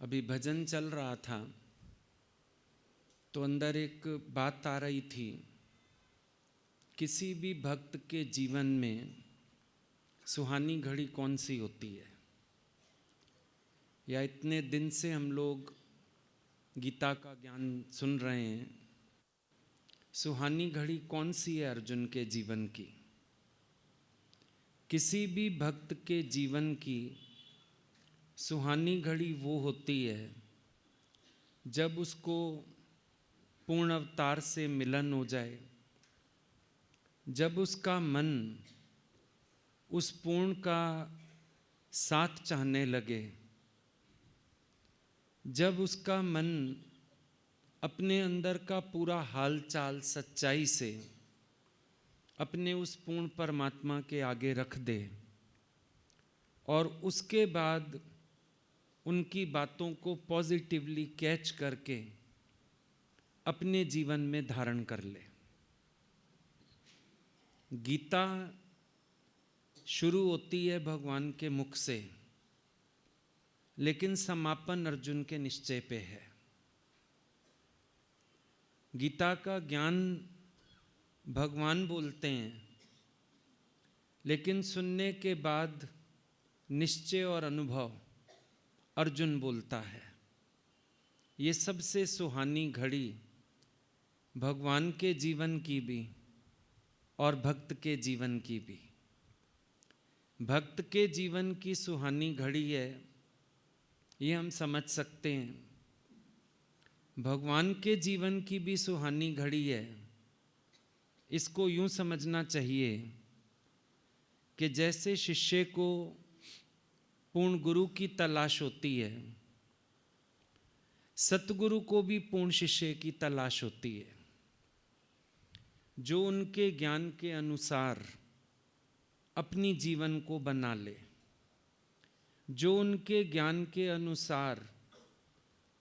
अभी भजन चल रहा था तो अंदर एक बात आ रही थी। किसी भी भक्त के जीवन में सुहानी घड़ी कौन सी होती है, या इतने दिन से हम लोग गीता का ज्ञान सुन रहे हैं, सुहानी घड़ी कौन सी है अर्जुन के जीवन की। किसी भी भक्त के जीवन की सुहानी घड़ी वो होती है जब उसको पूर्ण अवतार से मिलन हो जाए, जब उसका मन उस पूर्ण का साथ चाहने लगे, जब उसका मन अपने अंदर का पूरा हाल चाल सच्चाई से अपने उस पूर्ण परमात्मा के आगे रख दे और उसके बाद उनकी बातों को पॉजिटिवली कैच करके अपने जीवन में धारण कर ले। गीता शुरू होती है भगवान के मुख से, लेकिन समापन अर्जुन के निश्चय पे है। गीता का ज्ञान भगवान बोलते हैं, लेकिन सुनने के बाद निश्चय और अनुभव अर्जुन बोलता है। ये सबसे सुहानी घड़ी भगवान के जीवन की भी और भक्त के जीवन की भी। भक्त के जीवन की सुहानी घड़ी है, ये हम समझ सकते हैं। भगवान के जीवन की भी सुहानी घड़ी है। इसको यूं समझना चाहिए कि जैसे शिष्य को पूर्ण गुरु की तलाश होती है, सतगुरु को भी पूर्ण शिष्य की तलाश होती है, जो उनके ज्ञान के अनुसार अपनी जीवन को बना ले, जो उनके ज्ञान के अनुसार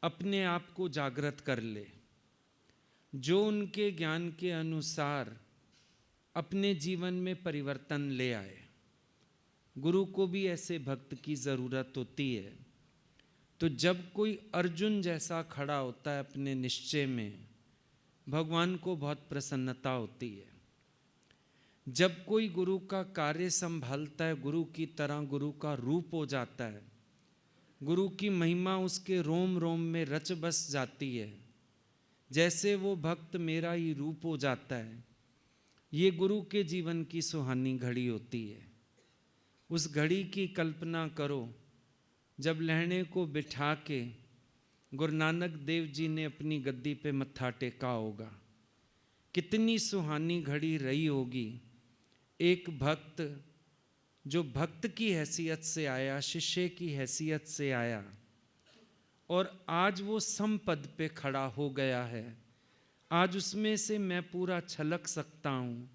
अपने आप को जागृत कर ले, जो उनके ज्ञान के अनुसार अपने जीवन में परिवर्तन ले आए। गुरु को भी ऐसे भक्त की ज़रूरत होती है। तो जब कोई अर्जुन जैसा खड़ा होता है अपने निश्चय में, भगवान को बहुत प्रसन्नता होती है। जब कोई गुरु का कार्य संभालता है, गुरु की तरह गुरु का रूप हो जाता है, गुरु की महिमा उसके रोम रोम में रच बस जाती है, जैसे वो भक्त मेरा ही रूप हो जाता है, ये गुरु के जीवन की सुहानी घड़ी होती है। उस घड़ी की कल्पना करो जब लहणे को बिठा के गुरु नानक देव जी ने अपनी गद्दी पे मत्था टेका होगा। कितनी सुहानी घड़ी रही होगी। एक भक्त जो भक्त की हैसियत से आया, शिष्य की हैसियत से आया, और आज वो समपद पे खड़ा हो गया है। आज उसमें से मैं पूरा छलक सकता हूँ।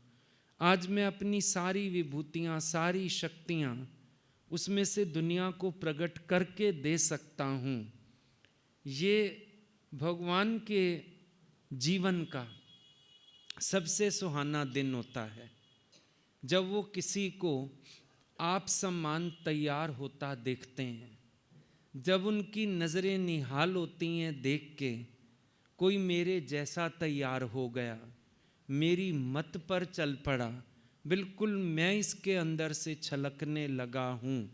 आज मैं अपनी सारी विभूतियाँ, सारी शक्तियाँ उसमें से दुनिया को प्रकट करके दे सकता हूँ। ये भगवान के जीवन का सबसे सुहाना दिन होता है, जब वो किसी को आप सम्मान तैयार होता देखते हैं, जब उनकी नज़रें निहाल होती हैं देख के, कोई मेरे जैसा तैयार हो गया, मेरी मत पर चल पड़ा, बिल्कुल मैं इसके अंदर से छलकने लगा हूँ।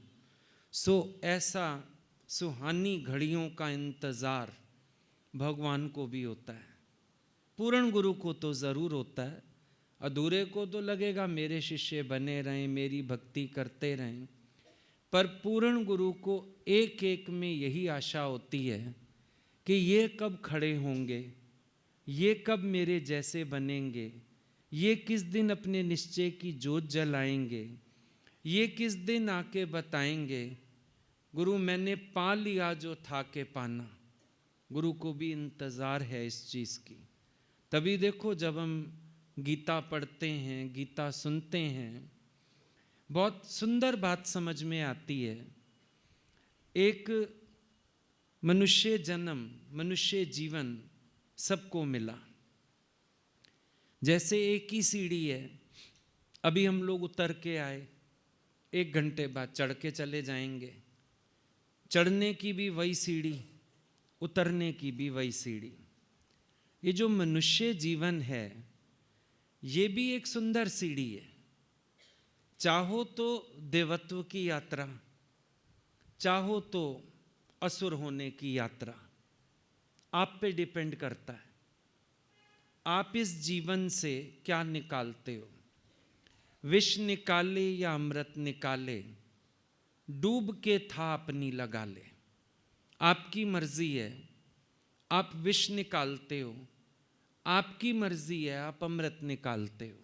सो ऐसा सुहानी घड़ियों का इंतज़ार भगवान को भी होता है। पूर्ण गुरु को तो ज़रूर होता है, अधूरे को तो लगेगा मेरे शिष्य बने रहें, मेरी भक्ति करते रहें। पर पूर्ण गुरु को एक एक में यही आशा होती है कि ये कब खड़े होंगे, ये कब मेरे जैसे बनेंगे, ये किस दिन अपने निश्चय की जोत जलाएंगे, ये किस दिन आके बताएंगे गुरु मैंने पा लिया जो था के पाना। गुरु को भी इंतज़ार है इस चीज़ की। तभी देखो जब हम गीता पढ़ते हैं, गीता सुनते हैं, बहुत सुंदर बात समझ में आती है। एक मनुष्य जन्म, मनुष्य जीवन सबको मिला। जैसे एक ही सीढ़ी है, अभी हम लोग उतर के आए, 1 घंटे बाद चढ़ के चले जाएंगे। चढ़ने की भी वही सीढ़ी, उतरने की भी वही सीढ़ी। ये जो मनुष्य जीवन है ये भी एक सुंदर सीढ़ी है। चाहो तो देवत्व की यात्रा, चाहो तो असुर होने की यात्रा, आप पे डिपेंड करता है। आप इस जीवन से क्या निकालते हो? विष निकाले या अमृत निकाले, डूब के था अपनी लगा ले। आपकी मर्जी है, आप विष निकालते हो, आपकी मर्जी है आप अमृत निकालते हो।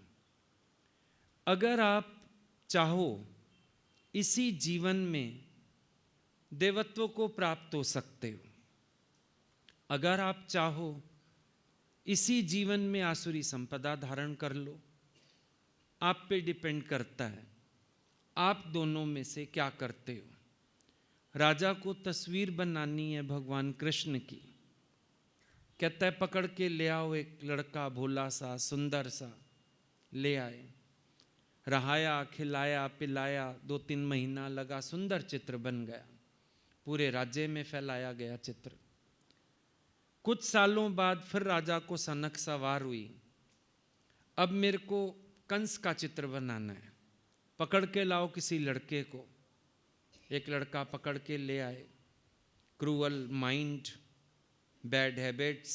अगर आप चाहो इसी जीवन में देवत्व को प्राप्त हो सकते हो, अगर आप चाहो इसी जीवन में आसुरी संपदा धारण कर लो। आप पे डिपेंड करता है आप दोनों में से क्या करते हो। राजा को तस्वीर बनानी है भगवान कृष्ण की, कहता है पकड़ के ले आओ एक लड़का भोला सा सुंदर सा। ले आए, रहाया खिलाया पिलाया, 2-3 महीना लगा, सुंदर चित्र बन गया, पूरे राज्य में फैलाया गया चित्र। कुछ सालों बाद फिर राजा को सनक सवार हुई, अब मेरे को कंस का चित्र बनाना है, पकड़ के लाओ किसी लड़के को। एक लड़का पकड़ के ले आए, cruel mind, bad habits,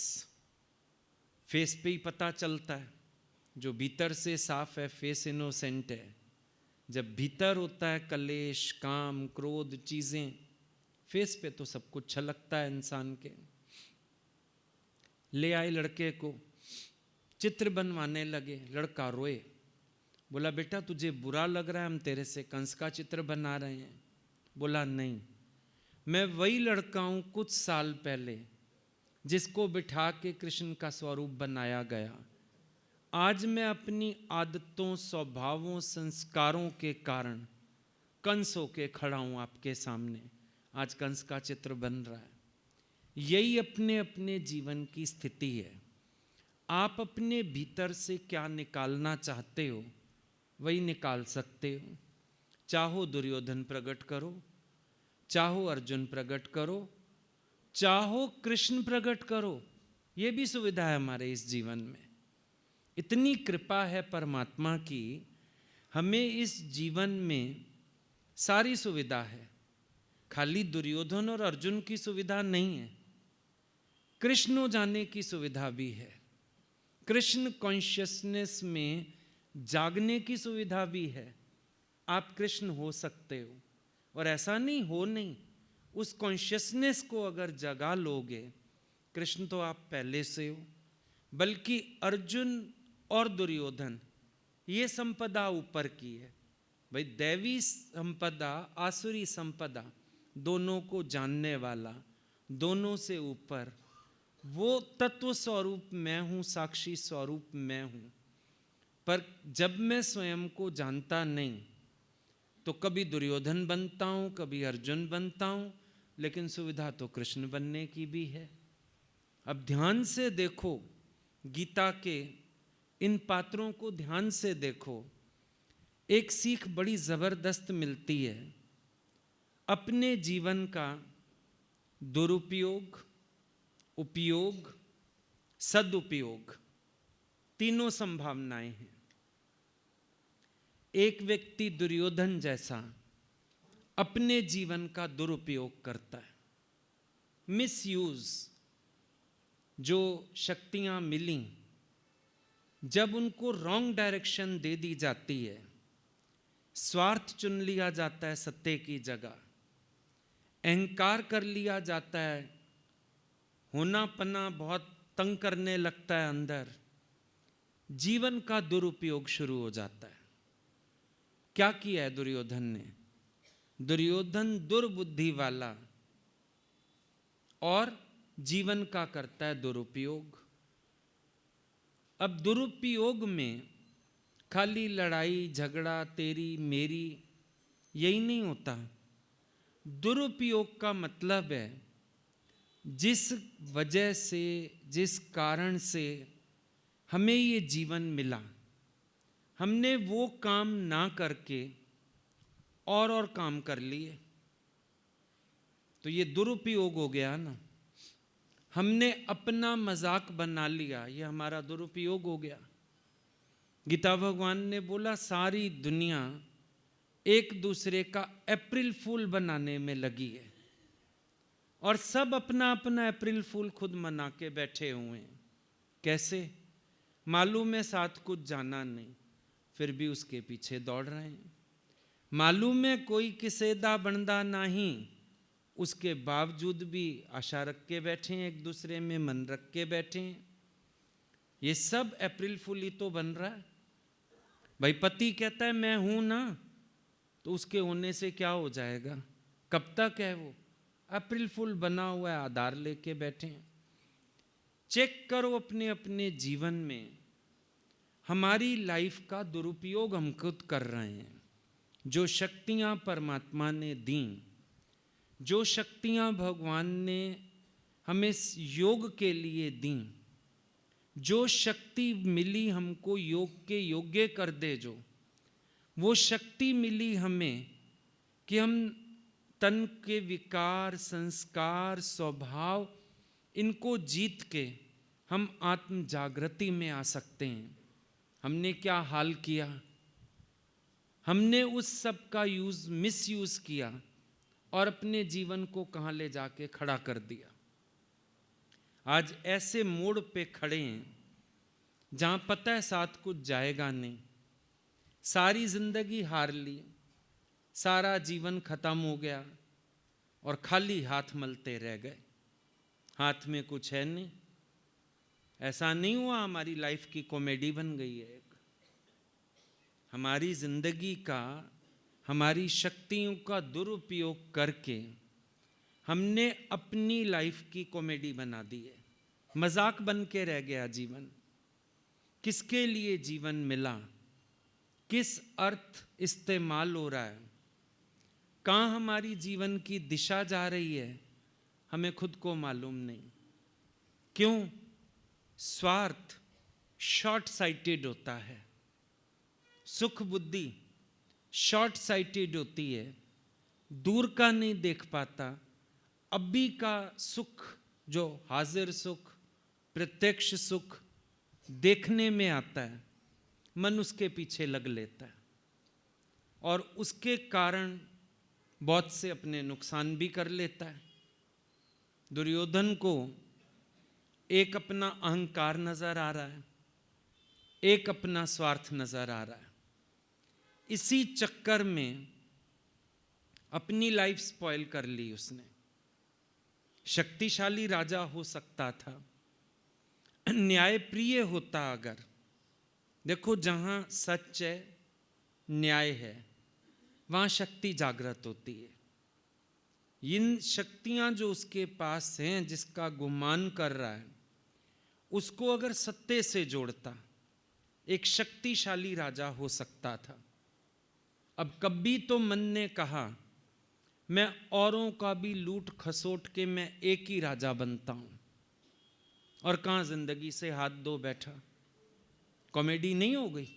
face पे ही पता चलता है। जो भीतर से साफ है फेस इनोसेंट है, जब भीतर होता है कलेश काम क्रोध चीजें, फेस पे तो सब कुछ छलकता है इंसान के। ले आए लड़के को, चित्र बनवाने लगे, लड़का रोए, बोला बेटा तुझे बुरा लग रहा है हम तेरे से कंस का चित्र बना रहे हैं? बोला नहीं, मैं वही लड़का हूं कुछ साल पहले जिसको बिठा के कृष्ण का स्वरूप बनाया गया। आज मैं अपनी आदतों स्वभावों संस्कारों के कारण कंस होके खड़ा हूं आपके सामने, आज कंस का चित्र बन रहा है। यही अपने अपने जीवन की स्थिति है। आप अपने भीतर से क्या निकालना चाहते हो वही निकाल सकते हो। चाहो दुर्योधन प्रकट करो, चाहो अर्जुन प्रकट करो, चाहो कृष्ण प्रकट करो, ये भी सुविधा है हमारे इस जीवन में। इतनी कृपा है परमात्मा की, हमें इस जीवन में सारी सुविधा है। खाली दुर्योधन और अर्जुन की सुविधा नहीं है, कृष्ण हो जाने की सुविधा भी है। कृष्ण कॉन्शियसनेस में जागने की सुविधा भी है। आप कृष्ण हो सकते हो, और ऐसा नहीं हो नहीं, उस कॉन्शियसनेस को अगर जगा लोगे, कृष्ण तो आप पहले से हो। बल्कि अर्जुन और दुर्योधन ये संपदा ऊपर की है भाई, दैवी संपदा आसुरी संपदा, दोनों को जानने वाला, दोनों से ऊपर वो तत्व स्वरूप मैं हूं, साक्षी स्वरूप मैं हूं। पर जब मैं स्वयं को जानता नहीं तो कभी दुर्योधन बनता हूं, कभी अर्जुन बनता हूं, लेकिन सुविधा तो कृष्ण बनने की भी है। अब ध्यान से देखो, गीता के इन पात्रों को ध्यान से देखो, एक सीख बड़ी जबरदस्त मिलती है। अपने जीवन का दुरुपयोग, उपयोग, सदुपयोग, तीनों संभावनाएं हैं। एक व्यक्ति दुर्योधन जैसा अपने जीवन का दुरुपयोग करता है, मिसयूज, जो शक्तियां मिली जब उनको रॉन्ग डायरेक्शन दे दी जाती है, स्वार्थ चुन लिया जाता है सत्य की जगह, अहंकार कर लिया जाता है, होना पना बहुत तंग करने लगता है अंदर, जीवन का दुरुपयोग शुरू हो जाता है। क्या किया है दुर्योधन ने? दुर्योधन दुर्बुद्धि वाला और जीवन का करता है दुरुपयोग। अब दुरुपयोग में खाली लड़ाई झगड़ा तेरी मेरी यही नहीं होता। दुरुपयोग का मतलब है जिस वजह से, जिस कारण से हमें ये जीवन मिला, हमने वो काम ना करके और काम कर लिए, तो ये दुरुपयोग हो गया ना। हमने अपना मजाक बना लिया, ये हमारा दुरुपयोग हो गया। गीता भगवान ने बोला सारी दुनिया एक दूसरे का अप्रैल फूल बनाने में लगी है और सब अपना अपना अप्रैल फूल खुद मना के बैठे हुए हैं। कैसे? मालूम है साथ कुछ जाना नहीं, फिर भी उसके पीछे दौड़ रहे हैं। मालूम है कोई किसे दा बनदा नहीं, उसके बावजूद भी आशा रख के बैठे हैं, एक दूसरे में मन रख के बैठे हैं। ये सब अप्रैल फूल ही तो बन रहा है। भाई पति कहता है मैं हूं ना, तो उसके होने से क्या हो जाएगा? कब तक है वो? अप्रैल फूल बना हुआ है, आधार लेके बैठे हैं। चेक करो अपने अपने जीवन में, हमारी लाइफ का दुरुपयोग हम खुद कर रहे हैं। जो शक्तियां परमात्मा ने दी, जो शक्तियां भगवान ने हमें योग के लिए दी, जो शक्ति मिली हमको योग के योग्य कर दे, जो वो शक्ति मिली हमें कि हम तन के विकार, संस्कार, स्वभाव, इनको जीत के हम आत्म जागृति में आ सकते हैं। हमने क्या हाल किया? हमने उस सब का मिसयूज किया और अपने जीवन को कहां ले जाके खड़ा कर दिया। आज ऐसे मोड़ पे खड़े हैं जहां पता है साथ कुछ जाएगा नहीं, सारी जिंदगी हार ली, सारा जीवन खत्म हो गया और खाली हाथ मलते रह गए, हाथ में कुछ है नहीं। ऐसा नहीं हुआ हमारी लाइफ की कॉमेडी बन गई है एक। हमारी जिंदगी का, हमारी शक्तियों का दुरुपयोग करके हमने अपनी लाइफ की कॉमेडी बना दी है, मजाक बन के रह गया जीवन। किसके लिए जीवन मिला? किस अर्थ इस्तेमाल हो रहा है? कहाँ हमारी जीवन की दिशा जा रही है, हमें खुद को मालूम नहीं। क्यों? स्वार्थ शॉर्ट साइटेड होता है, सुख बुद्धि शॉर्ट साइटेड होती है, दूर का नहीं देख पाता। अभी का सुख, जो हाजिर सुख, प्रत्यक्ष सुख देखने में आता है, मन उसके पीछे लग लेता है और उसके कारण बहुत से अपने नुकसान भी कर लेता है। दुर्योधन को एक अपना अहंकार नजर आ रहा है, एक अपना स्वार्थ नजर आ रहा है। इसी चक्कर में अपनी लाइफ स्पॉइल कर ली उसने। शक्तिशाली राजा हो सकता था, न्यायप्रिय होता अगर। देखो जहां सच है, न्याय है, वहां शक्ति जागृत होती है। इन शक्तियां जो उसके पास हैं, जिसका गुमान कर रहा है, उसको अगर सत्य से जोड़ता, एक शक्तिशाली राजा हो सकता था। अब कभी तो मन ने कहा मैं औरों का भी लूट खसोट के मैं एक ही राजा बनता हूं, और कहां जिंदगी से हाथ धो बैठा। कॉमेडी नहीं हो गई?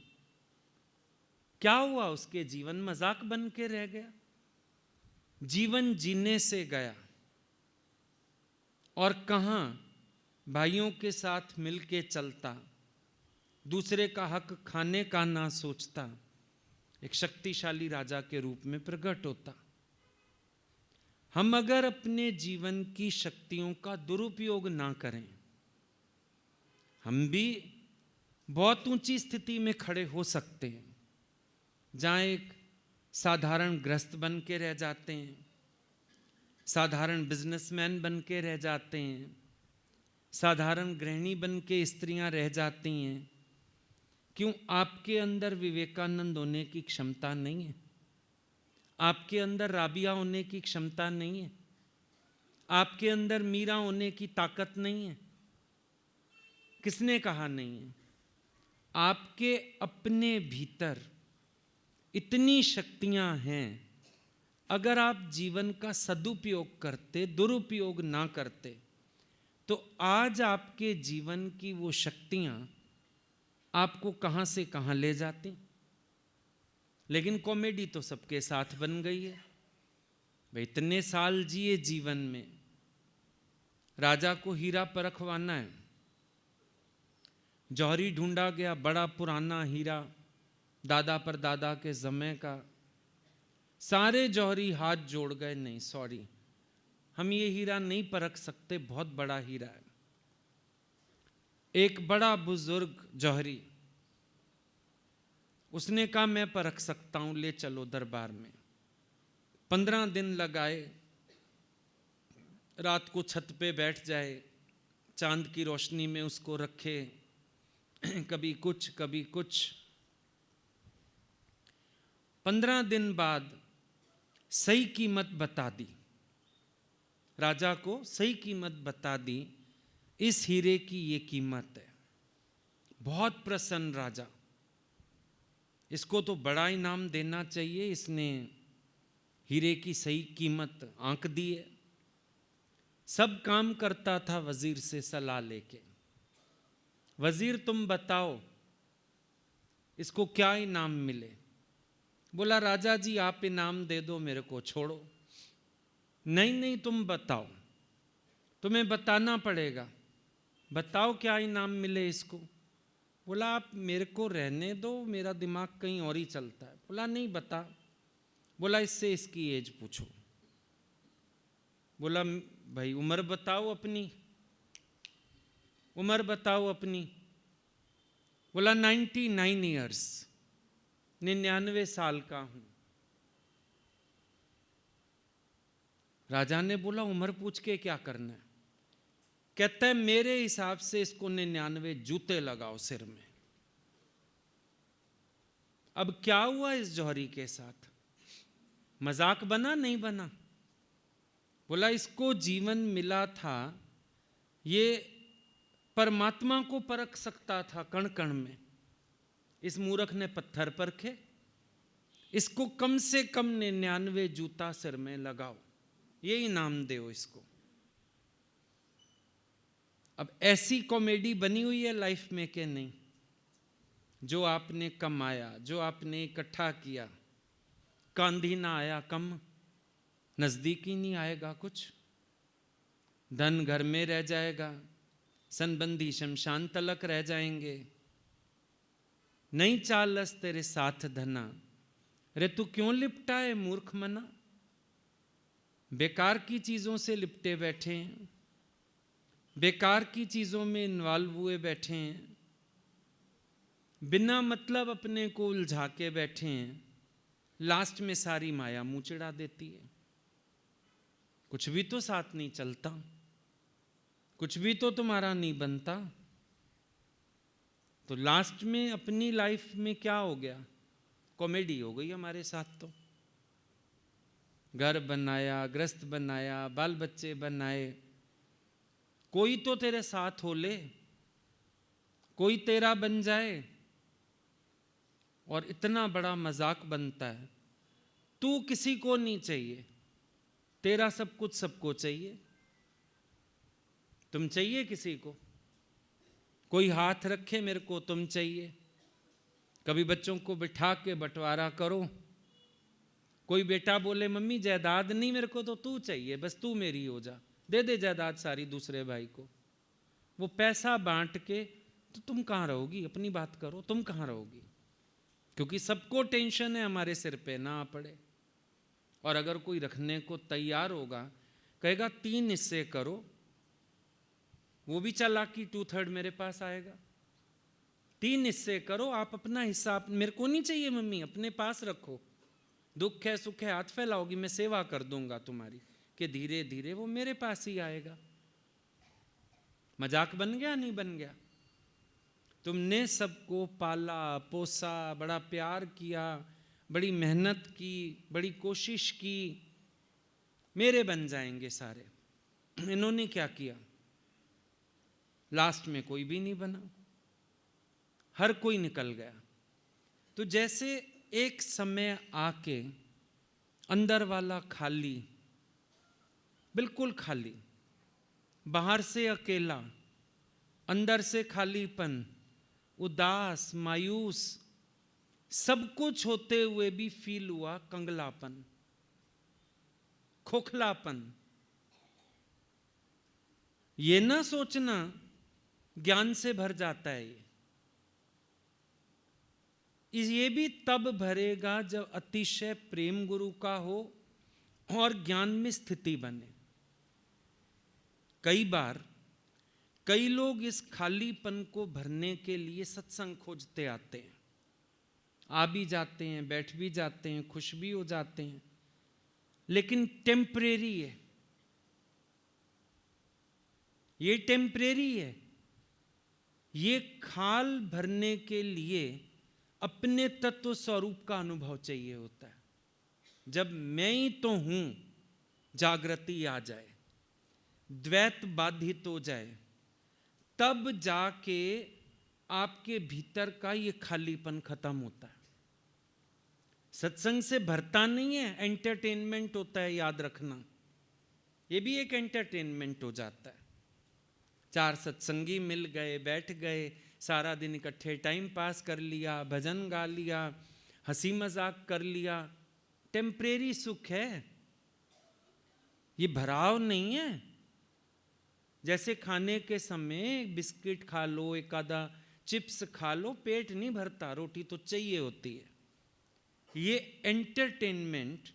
क्या हुआ? उसके जीवन मजाक बन के रह गया, जीवन जीने से गया। और कहां भाइयों के साथ मिलके चलता, दूसरे का हक खाने का ना सोचता, एक शक्तिशाली राजा के रूप में प्रकट होता। हम अगर अपने जीवन की शक्तियों का दुरुपयोग ना करें, हम भी बहुत ऊंची स्थिति में खड़े हो सकते हैं, जहां एक साधारण गृहस्थ बन के रह जाते हैं, साधारण बिजनेसमैन बन के रह जाते हैं, साधारण गृहिणी बन के स्त्रियां रह जाती हैं। क्यों? आपके अंदर विवेकानंद होने की क्षमता नहीं है, आपके अंदर राबिया होने की क्षमता नहीं है, आपके अंदर मीरा होने की ताकत नहीं है। किसने कहा नहीं है? आपके अपने भीतर इतनी शक्तियां हैं। अगर आप जीवन का सदुपयोग करते, दुरुपयोग ना करते, तो आज आपके जीवन की वो शक्तियां आपको कहां से कहां ले जाती। लेकिन कॉमेडी तो सबके साथ बन गई है। भाई इतने साल जिए जीवन में, राजा को हीरा परखवाना है। जौहरी ढूंढा गया, बड़ा पुराना हीरा, दादा पर दादा के जमे का। सारे जौहरी हाथ जोड़ गए, नहीं सॉरी, हम ये हीरा नहीं परख सकते, बहुत बड़ा हीरा है। एक बड़ा बुजुर्ग जौहरी, उसने कहा मैं परख सकता हूं, ले चलो दरबार में। 15 दिन लगाए, रात को छत पे बैठ जाए, चांद की रोशनी में उसको रखे, कभी कुछ कभी कुछ। 15 दिन बाद सही कीमत बता दी, राजा को सही कीमत बता दी, इस हीरे की ये कीमत है। बहुत प्रसन्न राजा, इसको तो बड़ा इनाम देना चाहिए, इसने हीरे की सही कीमत आंक दी है। सब काम करता था वजीर से सलाह लेके, वजीर तुम बताओ इसको क्या इनाम मिले। बोला राजा जी आप इनाम दे दो, मेरे को छोड़ो। नहीं नहीं तुम बताओ, तुम्हें बताना पड़ेगा, बताओ क्या इनाम मिले इसको। बोला आप मेरे को रहने दो, मेरा दिमाग कहीं और ही चलता है। बोला नहीं बता। बोला इससे इसकी एज पूछो। बोला भाई उम्र बताओ अपनी, उम्र बताओ अपनी। बोला 99 ईयर्स, 99 साल का हूं। राजा ने बोला उम्र पूछ के क्या करना है। कहता है मेरे हिसाब से इसको 99 जूते लगाओ सिर में। अब क्या हुआ इस जौहरी के साथ, मजाक बना नहीं बना। बोला इसको जीवन मिला था, ये परमात्मा को परख सकता था कण कण में। इस मूर्ख ने पत्थर परखे, इसको कम से कम 99 जूता सिर में लगाओ, ये इनाम दो इसको। अब ऐसी कॉमेडी बनी हुई है लाइफ में कि नहीं, जो आपने कमाया, जो आपने इकट्ठा किया, कांधी ना आया कम, नजदीक ही नहीं आएगा कुछ, धन घर में रह जाएगा, संबंधी शमशान तलक रह जाएंगे। नहीं चालस तेरे साथ धना, रे तू क्यों लिपटा है मूर्ख मना। बेकार की चीजों से लिपटे बैठे हैं, बेकार की चीजों में इन्वॉल्व हुए बैठे हैं, बिना मतलब अपने को उलझा के बैठे हैं। लास्ट में सारी माया मुंह चिढ़ा देती है। कुछ भी तो साथ नहीं चलता, कुछ भी तो तुम्हारा नहीं बनता। तो लास्ट में अपनी लाइफ में क्या हो गया, कॉमेडी हो गई हमारे साथ। तो घर बनाया, ग्रस्त बनाया, बाल बच्चे बनाए, कोई तो तेरे साथ हो ले, कोई तेरा बन जाए, और इतना बड़ा मजाक बनता है। तू किसी को नहीं चाहिए, तेरा सब कुछ सबको चाहिए। तुम चाहिए किसी को, कोई हाथ रखे मेरे को तुम चाहिए। कभी बच्चों को बिठा के बंटवारा करो, कोई बेटा बोले मम्मी जायदाद नहीं मेरे को, तो तू चाहिए, बस तू मेरी हो जा, दे दे जायदाद सारी दूसरे भाई को। वो पैसा बांट के, तो तुम कहाँ रहोगी, अपनी बात करो, तुम कहाँ रहोगी। क्योंकि सबको टेंशन है हमारे सिर पे ना पड़े। और अगर कोई रखने को तैयार होगा, कहेगा 3 हिस्से करो, वो भी चालाकी 2/3 मेरे पास आएगा। 3 हिस्से करो, आप अपना हिस्सा मेरे को नहीं चाहिए मम्मी, अपने पास रखो, दुख है सुख है हाथ फैलाओगी, मैं सेवा कर दूंगा तुम्हारी, कि धीरे धीरे वो मेरे पास ही आएगा। मजाक बन गया नहीं बन गया। तुमने सबको पाला पोसा, बड़ा प्यार किया, बड़ी मेहनत की, बड़ी कोशिश की, मेरे बन जाएंगे सारे। इन्होंने क्या किया, लास्ट में कोई भी नहीं बना, हर कोई निकल गया। तो जैसे एक समय आके अंदर वाला खाली, बिल्कुल खाली, बाहर से अकेला, अंदर से खालीपन, उदास मायूस, सब कुछ होते हुए भी फील हुआ कंगलापन, खोखलापन। ये ना सोचना ज्ञान से भर जाता है ये भी तब भरेगा जब अतिशय प्रेम गुरु का हो और ज्ञान में स्थिति बने। कई बार कई लोग इस खालीपन को भरने के लिए सत्संग खोजते आते हैं, आ भी जाते हैं, बैठ भी जाते हैं, खुश भी हो जाते हैं, लेकिन टेम्परेरी है, ये टेम्परेरी है। ये खाल भरने के लिए अपने तत्व स्वरूप का अनुभव चाहिए होता है। जब मैं ही तो हूं जागृति आ जाए, द्वैत बाधित हो जाए, तब जाके आपके भीतर का ये खालीपन खत्म होता है। सत्संग से भरता नहीं है, एंटरटेनमेंट होता है, याद रखना। ये भी एक एंटरटेनमेंट हो जाता है। 4 सत्संगी मिल गए, बैठ गए, सारा दिन इकट्ठे टाइम पास कर लिया, भजन गा लिया, हंसी मजाक कर लिया, टेम्परेरी सुख है, ये भराव नहीं है। जैसे खाने के समय बिस्किट खा लो, एक आधा चिप्स खा लो, पेट नहीं भरता, रोटी तो चाहिए होती है। ये एंटरटेनमेंट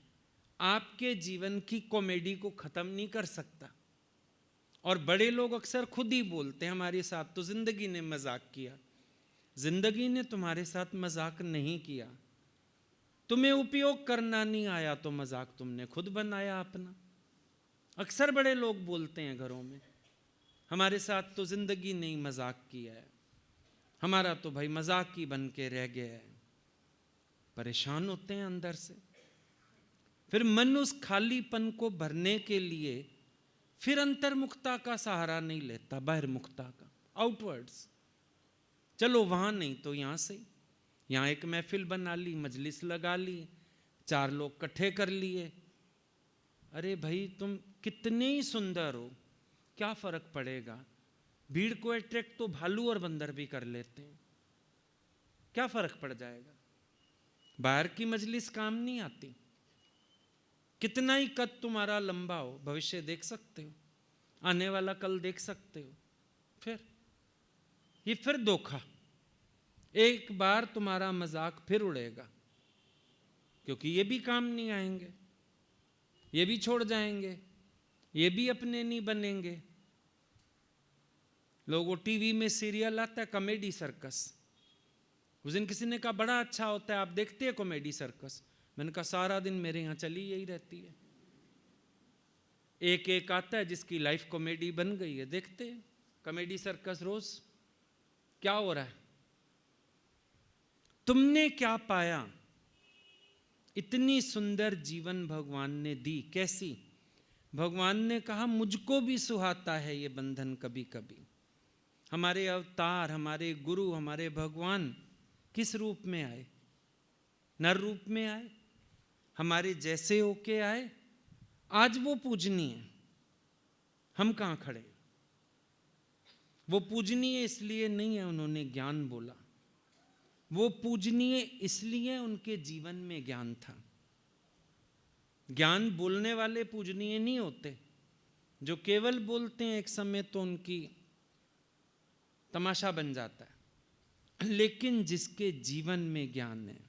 आपके जीवन की कॉमेडी को खत्म नहीं कर सकता। और बड़े लोग अक्सर खुद ही बोलते हैं, हमारे साथ तो जिंदगी ने मजाक किया। जिंदगी ने तुम्हारे साथ मजाक नहीं किया, तुम्हें उपयोग करना नहीं आया तो मजाक तुमने खुद बनाया अपना। अक्सर बड़े लोग बोलते हैं घरों में, हमारे साथ तो जिंदगी ने मजाक किया है, हमारा तो भाई मजाक ही बन के रह गया है। परेशान होते हैं अंदर से। फिर मन उस खालीपन को भरने के लिए फिर अंतर्मुखता का सहारा नहीं लेता, बहिर्मुखता का, आउटवर्ड्स। चलो वहां नहीं तो यहां से, यहां एक महफिल बना ली, मजलिस लगा ली, 4 लोग इकट्ठे कर लिए। अरे भाई तुम कितने ही सुंदर हो, क्या फर्क पड़ेगा? भीड़ को अट्रैक्ट तो भालू और बंदर भी कर लेते हैं, क्या फर्क पड़ जाएगा? बाहर की मजलिस काम नहीं आती। कितना ही कद तुम्हारा लंबा हो, भविष्य देख सकते हो, आने वाला कल देख सकते हो। फिर धोखा, एक बार तुम्हारा मजाक फिर उड़ेगा, क्योंकि ये भी काम नहीं आएंगे, ये भी छोड़ जाएंगे, ये भी अपने नहीं बनेंगे। लोगों टीवी में सीरियल आता है कॉमेडी सर्कस, उस दिन किसी ने कहा बड़ा अच्छा होता है, आप देखते हैं कॉमेडी सर्कस? मैंने कहा सारा दिन मेरे यहां चली यही रहती है। एक एक आता है जिसकी लाइफ कॉमेडी बन गई है, देखते हैं कॉमेडी सर्कस रोज। क्या हो रहा है? तुमने क्या पाया? इतनी सुंदर जीवन भगवान ने दी, कैसी? भगवान ने कहा मुझको भी सुहाता है ये बंधन कभी कभी। हमारे अवतार, हमारे गुरु, हमारे भगवान किस रूप में आए? नर रूप में आए, हमारे जैसे होके आए। आज वो पूजनीय है, हम कहां खड़े? वो पूजनीय इसलिए नहीं है उन्होंने ज्ञान बोला, वो पूजनीय इसलिए उनके जीवन में ज्ञान था। ज्ञान बोलने वाले पूजनीय नहीं होते, जो केवल बोलते हैं एक समय तो उनकी तमाशा बन जाता है। लेकिन जिसके जीवन में ज्ञान है,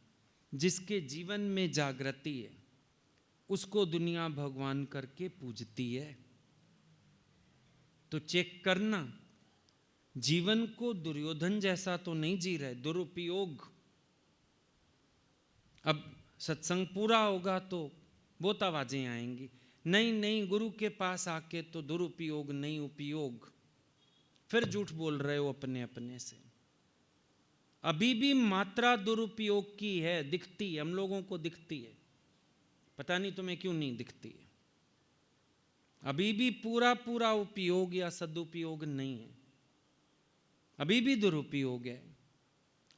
जिसके जीवन में जागृति है, उसको दुनिया भगवान करके पूजती है। तो चेक करना, जीवन को दुर्योधन जैसा तो नहीं जी रहे, दुरुपयोग। अब सत्संग पूरा होगा तो बहुत आवाजें आएंगी, नहीं नहीं गुरु के पास आके तो दुरुपयोग नहीं उपयोग। फिर झूठ बोल रहे हो अपने अपने से। अभी भी मात्रा दुरुपयोग की है, दिखती है, हम लोगों को दिखती है, पता नहीं तुम्हें क्यों नहीं दिखती है। अभी भी पूरा पूरा उपयोग या सदुपयोग नहीं है, अभी भी दुरुपयोग है,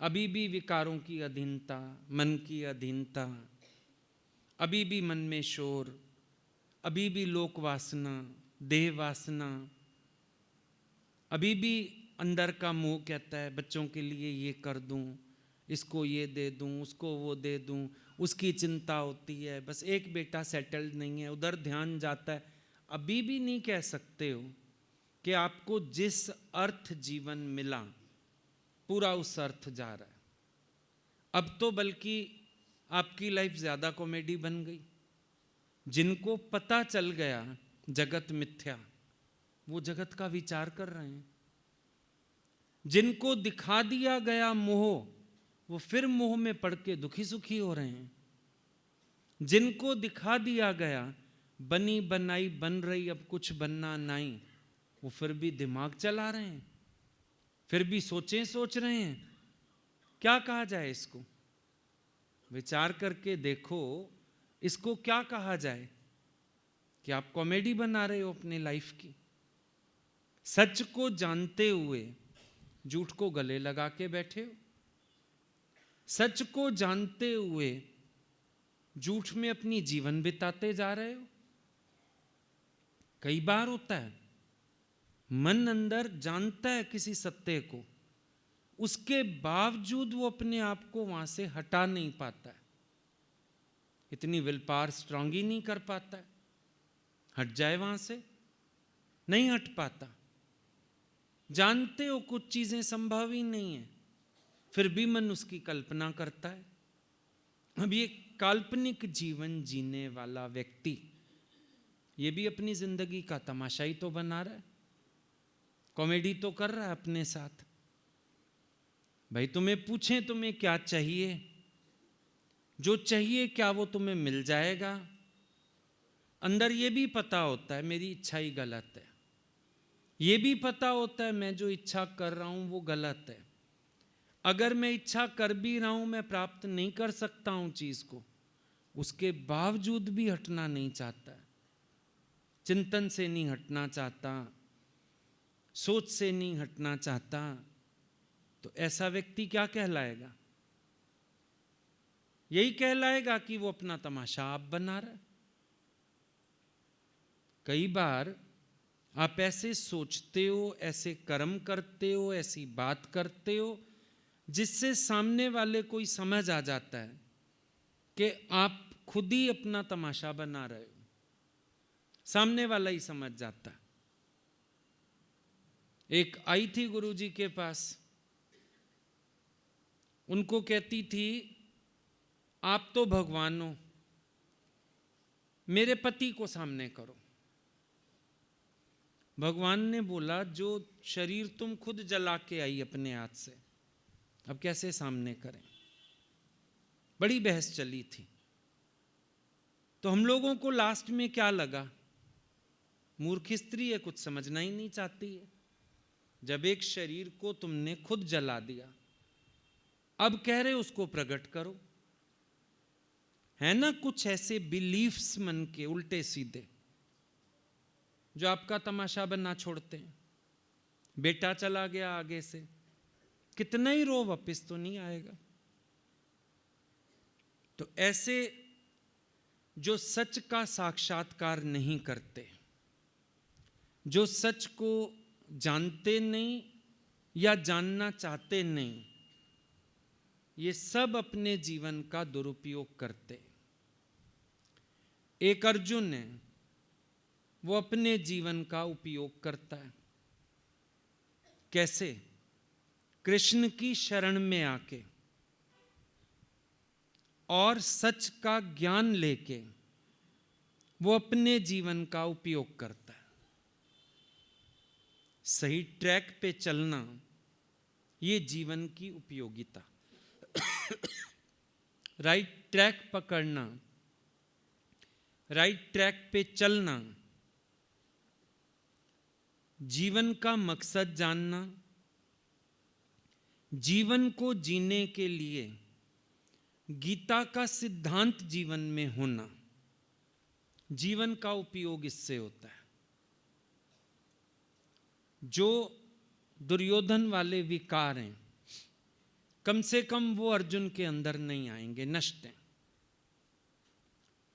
अभी भी विकारों की अधीनता, मन की अधीनता, अभी भी मन में शोर, अभी भी लोक वासना, देह वासना, अभी भी अंदर का मोह कहता है बच्चों के लिए ये कर दूं, इसको ये दे दूं, उसको वो दे दूं, उसकी चिंता होती है, बस एक बेटा सेटल्ड नहीं है, उधर ध्यान जाता है। अभी भी नहीं कह सकते हो कि आपको जिस अर्थ जीवन मिला पूरा उस अर्थ जा रहा है। अब तो बल्कि आपकी लाइफ ज्यादा कॉमेडी बन गई। जिनको पता चल गया जगत मिथ्या, वो जगत का विचार कर रहे हैं। जिनको दिखा दिया गया मोह, वो फिर मोह में पड़ के दुखी सुखी हो रहे हैं। जिनको दिखा दिया गया बनी बनाई बन रही अब कुछ बनना नहीं, वो फिर भी दिमाग चला रहे हैं, फिर भी सोचें सोच रहे हैं। क्या कहा जाए इसको? विचार करके देखो, इसको क्या कहा जाए? कि आप कॉमेडी बना रहे हो अपनी लाइफ की। सच को जानते हुए झूठ को गले लगा के बैठे हो। सच को जानते हुए झूठ में अपनी जीवन बिताते जा रहे हो। कई बार होता है मन अंदर जानता है किसी सत्य को, उसके बावजूद वो अपने आप को वहां से हटा नहीं पाता है। इतनी विल पावर स्ट्रांग ही नहीं कर पाता है, हट जाए वहां से, नहीं हट पाता। जानते हो कुछ चीजें संभव ही नहीं है, फिर भी मन उसकी कल्पना करता है। अब ये काल्पनिक जीवन जीने वाला व्यक्ति ये भी अपनी जिंदगी का तमाशा ही तो बना रहा है, कॉमेडी तो कर रहा है अपने साथ। भाई तुम्हें पूछें तुम्हें क्या चाहिए, जो चाहिए क्या वो तुम्हें मिल जाएगा? अंदर ये भी पता होता है मेरी इच्छा ही गलत है, ये भी पता होता है मैं जो इच्छा कर रहा हूं वो गलत है। अगर मैं इच्छा कर भी रहा हूं, मैं प्राप्त नहीं कर सकता हूं चीज को, उसके बावजूद भी हटना नहीं चाहता है, चिंतन से नहीं हटना चाहता, सोच से नहीं हटना चाहता। तो ऐसा व्यक्ति क्या कहलाएगा? यही कहलाएगा कि वो अपना तमाशा आप बना रहा है। कई बार आप ऐसे सोचते हो, ऐसे कर्म करते हो, ऐसी बात करते हो जिससे सामने वाले को ही समझ आ जाता है कि आप खुद ही अपना तमाशा बना रहे हो। सामने वाला ही समझ जाता है। एक आई थी गुरुजी के पास, उनको कहती थी आप तो भगवान हो, मेरे पति को सामने करो। भगवान ने बोला जो शरीर तुम खुद जला के आई अपने हाथ से, अब कैसे सामने करें? बड़ी बहस चली थी। तो हम लोगों को लास्ट में क्या लगा? मूर्ख स्त्री है, कुछ समझना ही नहीं चाहती है। जब एक शरीर को तुमने खुद जला दिया, अब कह रहे उसको प्रकट करो। है ना कुछ ऐसे बिलीफ्स मन के उल्टे सीधे जो आपका तमाशा बनना छोड़ते हैं। बेटा चला गया आगे से, कितना ही रो वापिस तो नहीं आएगा। तो ऐसे जो सच का साक्षात्कार नहीं करते, जो सच को जानते नहीं या जानना चाहते नहीं, ये सब अपने जीवन का दुरुपयोग करते। एक अर्जुन है, वो अपने जीवन का उपयोग करता है। कैसे? कृष्ण की शरण में आके और सच का ज्ञान लेके वो अपने जीवन का उपयोग करता है। सही ट्रैक पे चलना, ये जीवन की उपयोगिता। राइट ट्रैक पकड़ना, राइट ट्रैक पे चलना, जीवन का मकसद जानना, जीवन को जीने के लिए गीता का सिद्धांत जीवन में होना, जीवन का उपयोग इससे होता है। जो दुर्योधन वाले विकार हैं, कम से कम वो अर्जुन के अंदर नहीं आएंगे, नष्ट हैं।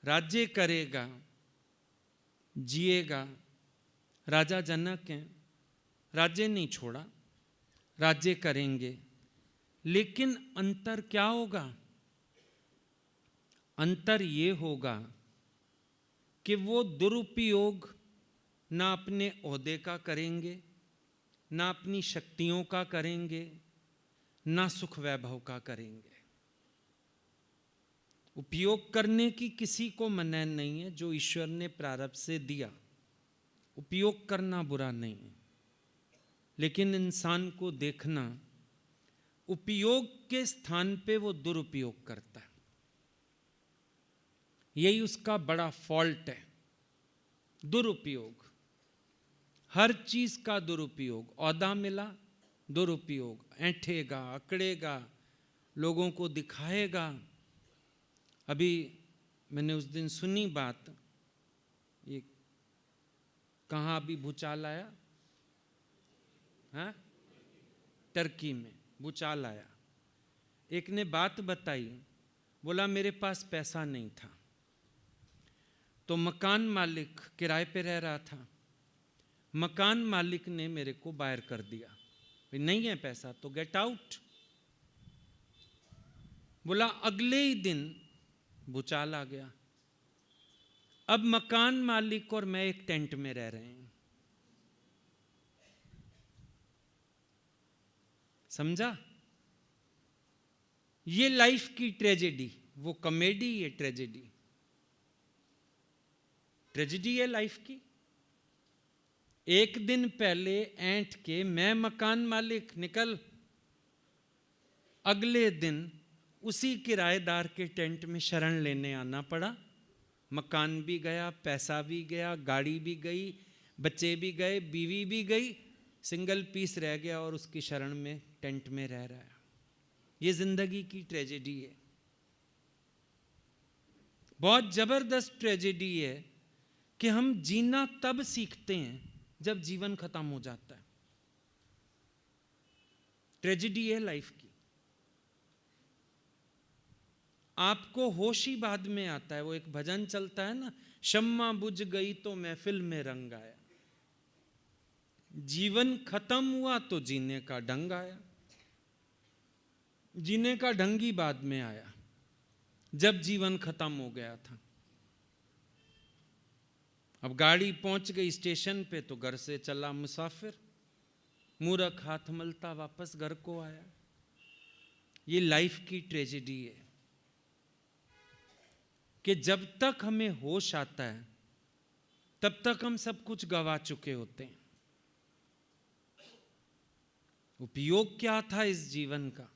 राज्य करेगा, जिएगा, राजा जनक हैं, राज्य नहीं छोड़ा, राज्य करेंगे। लेकिन अंतर क्या होगा? अंतर ये होगा कि वो दुरुपयोग ना अपने ओहदे का करेंगे, ना अपनी शक्तियों का करेंगे, ना सुख वैभव का करेंगे। उपयोग करने की किसी को मना नहीं है, जो ईश्वर ने प्रारब्ध से दिया उपयोग करना बुरा नहीं है, लेकिन इंसान को देखना उपयोग के स्थान पे वो दुरुपयोग करता है। यही उसका बड़ा फॉल्ट है, दुरुपयोग। हर चीज का दुरुपयोग। ओहदा मिला, दुरुपयोग, ऐंठेगा, अकड़ेगा, लोगों को दिखाएगा। अभी मैंने उस दिन सुनी बात, ये कहाँ अभी भूचाल आया, हाँ, टर्की में भूचाल आया। एक ने बात बताई, बोला मेरे पास पैसा नहीं था, तो मकान मालिक, किराए पे रह रहा था, मकान मालिक ने मेरे को बाहर कर दिया, भाई नहीं है पैसा तो गेट आउट। बोला अगले ही दिन भूचाल आ गया। अब मकान मालिक और मैं एक टेंट में रह रहे हैं। समझा? ये लाइफ की ट्रेजेडी, वो कॉमेडी, ये ट्रेजेडी। ट्रेजेडी है लाइफ की। एक दिन पहले ऐंठ के मैं मकान मालिक, निकल, अगले दिन उसी किराएदार के टेंट में शरण लेने आना पड़ा। मकान भी गया, पैसा भी गया, गाड़ी भी गई, बच्चे भी गए, बीवी भी गई, सिंगल पीस रह गया और उसकी शरण में टेंट में रह रहा है। ये जिंदगी की ट्रेजेडी है, बहुत जबरदस्त ट्रेजेडी है कि हम जीना तब सीखते हैं जब जीवन खत्म हो जाता है। ट्रेजेडी है लाइफ की। आपको होश ही बाद में आता है। वो एक भजन चलता है ना, शम्मा बुझ गई तो महफिल में रंग आया। जीवन खत्म हुआ तो जीने का ढंग आया। जीने का ढंग ही बाद में आया, जब जीवन खत्म हो गया था। अब गाड़ी पहुंच गई स्टेशन पे तो घर से चला मुसाफिर, मूर्ख हाथ मलता वापस घर को आया। ये लाइफ की ट्रेजेडी है कि जब तक हमें होश आता है तब तक हम सब कुछ गवा चुके होते हैं। उपयोग क्या था इस जीवन का?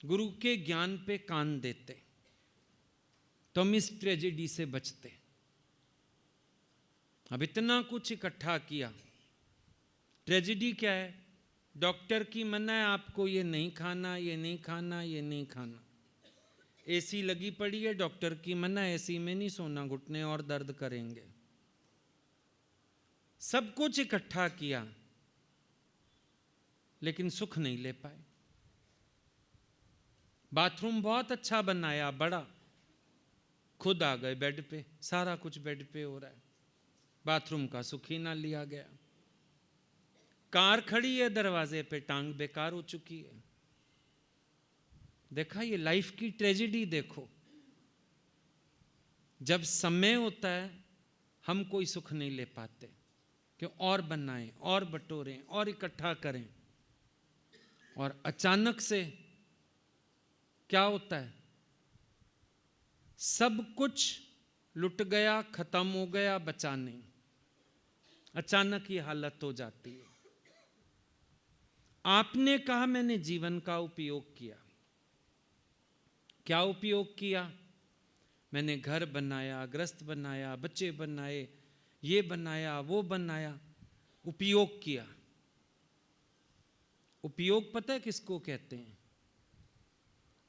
गुरु के ज्ञान पे कान देते तो हम इस ट्रेजेडी से बचते। अब इतना कुछ इकट्ठा किया, ट्रेजेडी क्या है? डॉक्टर की मना है, आपको ये नहीं खाना, ये नहीं खाना, ये नहीं खाना। एसी लगी पड़ी है, डॉक्टर की मना है, एसी में नहीं सोना, घुटने और दर्द करेंगे। सब कुछ इकट्ठा किया लेकिन सुख नहीं ले पाए। बाथरूम बहुत अच्छा बनाया, बड़ा, खुद आ गए बेड पे, सारा कुछ बेड पे हो रहा है, बाथरूम का सुख ही ना लिया गया। कार खड़ी है दरवाजे पे, टांग बेकार हो चुकी है। देखा ये लाइफ की ट्रेजेडी। देखो, जब समय होता है हम कोई सुख नहीं ले पाते, कि और बनाएं और बटोरें और इकट्ठा करें, और अचानक से क्या होता है? सब कुछ लुट गया, खत्म हो गया, बचा नहीं। अचानक ये हालत हो जाती है। आपने कहा मैंने जीवन का उपयोग किया। क्या उपयोग किया? मैंने घर बनाया, गृहस्थ बनाया, बच्चे बनाए, ये बनाया, वो बनाया, उपयोग किया। उपयोग पता है किसको कहते हैं?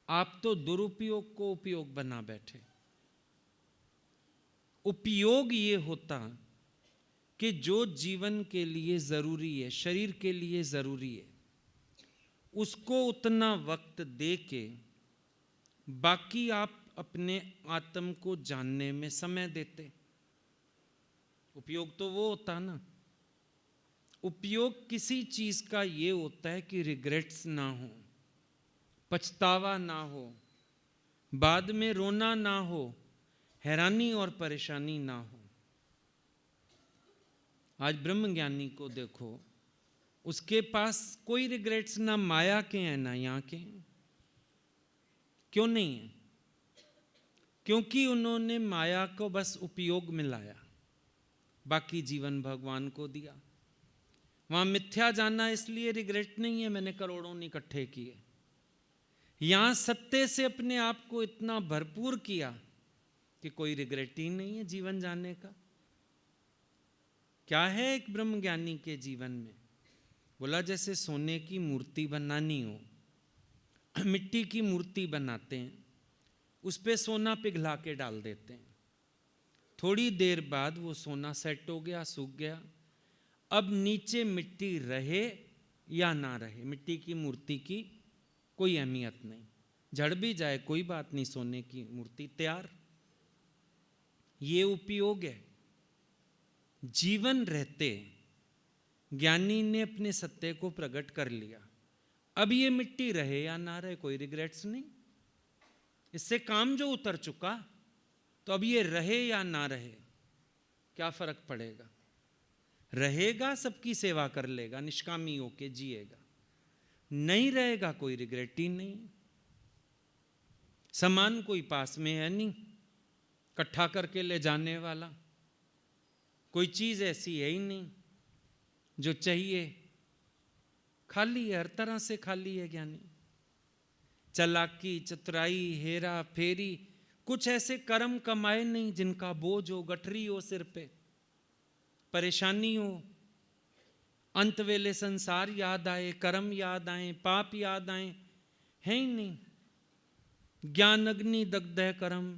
आप तो दुरुपयोग को उपयोग बना बैठे। उपयोग ये होता कि जो जीवन के लिए जरूरी है, शरीर के लिए जरूरी है, उसको उतना वक्त दे के बाकी आप अपने आत्म को जानने में समय देते। उपयोग तो वो होता ना। उपयोग किसी चीज का ये होता है कि रिग्रेट्स ना हो, पछतावा ना हो, बाद में रोना ना हो, हैरानी और परेशानी ना हो। आज ब्रह्मज्ञानी को देखो, उसके पास कोई रिग्रेट्स ना माया के हैं ना यहाँ के। क्यों नहीं है? क्योंकि उन्होंने माया को बस उपयोग में लाया, बाकी जीवन भगवान को दिया। वहां मिथ्या जाना इसलिए रिग्रेट नहीं है मैंने करोड़ों नहीं इकट्ठे किए। यहां सत्य से अपने आप को इतना भरपूर किया कि कोई रिग्रेट ही नहीं है जीवन जाने का। क्या है एक ब्रह्मज्ञानी के जीवन में? बोला जैसे सोने की मूर्ति बनानी हो, मिट्टी की मूर्ति बनाते हैं, उस पे सोना पिघला के डाल देते हैं, थोड़ी देर बाद वो सोना सेट हो गया, सूख गया। अब नीचे मिट्टी रहे या ना रहे, मिट्टी की मूर्ति की कोई अहमियत नहीं, झड़ भी जाए कोई बात नहीं, सोने की मूर्ति तैयार। ये उपयोग है। जीवन रहते ज्ञानी ने अपने सत्य को प्रकट कर लिया। अब ये मिट्टी रहे या ना रहे कोई रिग्रेट्स नहीं, इससे काम जो उतर चुका, तो अब ये रहे या ना रहे क्या फर्क पड़ेगा? रहेगा सबकी सेवा कर लेगा, निष्कामी होके जिएगा, नहीं रहेगा कोई रिग्रेट ही नहीं। सामान कोई पास में है नहीं इकट्ठा करके ले जाने वाला, कोई चीज ऐसी है ही नहीं जो चाहिए, खाली है, हर तरह से खाली है ज्ञानी। चालाकी, चतुराई, हेरा फेरी, कुछ ऐसे कर्म कमाए नहीं जिनका बोझ हो, गठरी हो सिर पे, परेशानी हो, अंत वेले संसार याद आए, कर्म याद आए, पाप याद आए, है ही नहीं। ज्ञान अग्नि दग्धे कर्म,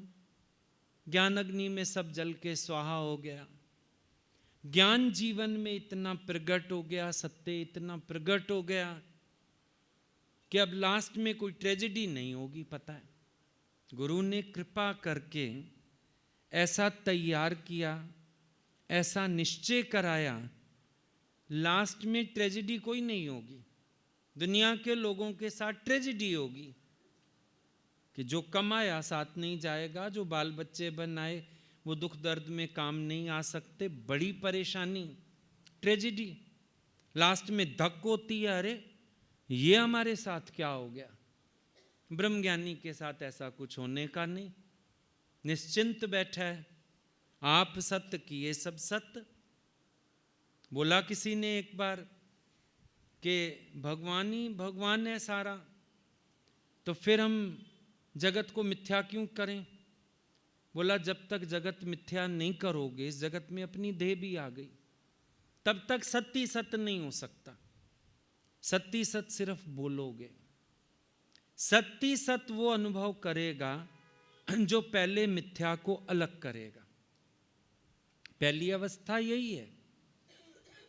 ज्ञान अग्नि में सब जल के स्वाहा हो गया। ज्ञान जीवन में इतना प्रगट हो गया, सत्य इतना प्रगट हो गया कि अब लास्ट में कोई ट्रेजेडी नहीं होगी। पता है, गुरु ने कृपा करके ऐसा तैयार किया, ऐसा निश्चय कराया, लास्ट में ट्रेजेडी कोई नहीं होगी। दुनिया के लोगों के साथ ट्रेजेडी होगी कि जो कमाया साथ नहीं जाएगा, जो बाल बच्चे बनाए वो दुख दर्द में काम नहीं आ सकते, बड़ी परेशानी, ट्रेजेडी। लास्ट में धक होती है, अरे ये हमारे साथ क्या हो गया। ब्रह्मज्ञानी के साथ ऐसा कुछ होने का नहीं, निश्चिंत बैठा है, आप सत्य किए सब सत्य। बोला किसी ने एक बार कि भगवान ही भगवान है सारा, तो फिर हम जगत को मिथ्या क्यों करें? बोला जब तक जगत मिथ्या नहीं करोगे, इस जगत में अपनी देह भी आ गई, तब तक सत्य सत्य नहीं हो सकता। सत्य सत्य सिर्फ बोलोगे। सत्य सत्य वो अनुभव करेगा जो पहले मिथ्या को अलग करेगा। पहली अवस्था यही है,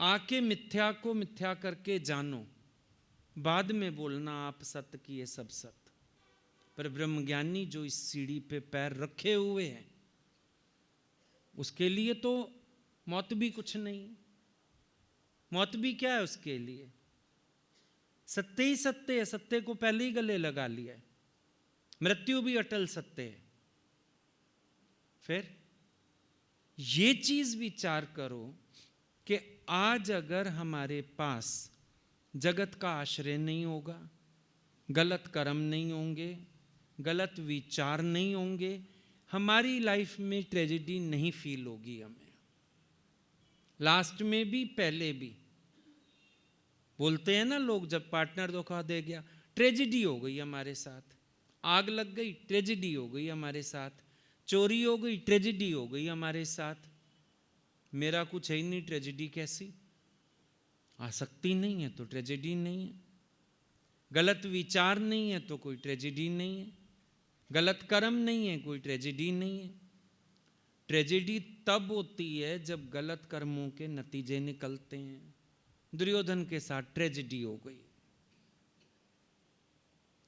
आके मिथ्या को मिथ्या करके जानो, बाद में बोलना आप सत्य किए सब सत्य। पर ब्रह्मज्ञानी जो इस सीढ़ी पे पैर रखे हुए हैं, उसके लिए तो मौत भी कुछ नहीं। मौत भी क्या है उसके लिए? सत्य ही सत्य है, सत्य को पहले ही गले लगा लिया है। मृत्यु भी अटल सत्य है। फिर ये चीज विचार करो कि आज अगर हमारे पास जगत का आश्रय नहीं होगा, गलत कर्म नहीं होंगे, गलत विचार नहीं होंगे, हमारी लाइफ में ट्रेजेडी नहीं फील होगी हमें। लास्ट में भी पहले भी बोलते हैं ना लोग, जब पार्टनर धोखा दे गया, ट्रेजेडी हो गई हमारे साथ, आग लग गई, ट्रेजेडी हो गई हमारे साथ, चोरी हो गई, ट्रेजेडी हो गई हमारे साथ। मेरा कुछ है ही नहीं, ट्रेजेडी कैसी? आसक्ति नहीं है तो ट्रेजेडी नहीं है, गलत विचार नहीं है तो कोई ट्रेजेडी नहीं है, गलत कर्म नहीं है कोई ट्रेजेडी नहीं है। ट्रेजेडी तब होती है जब गलत कर्मों के नतीजे निकलते हैं। दुर्योधन के साथ ट्रेजेडी हो गई।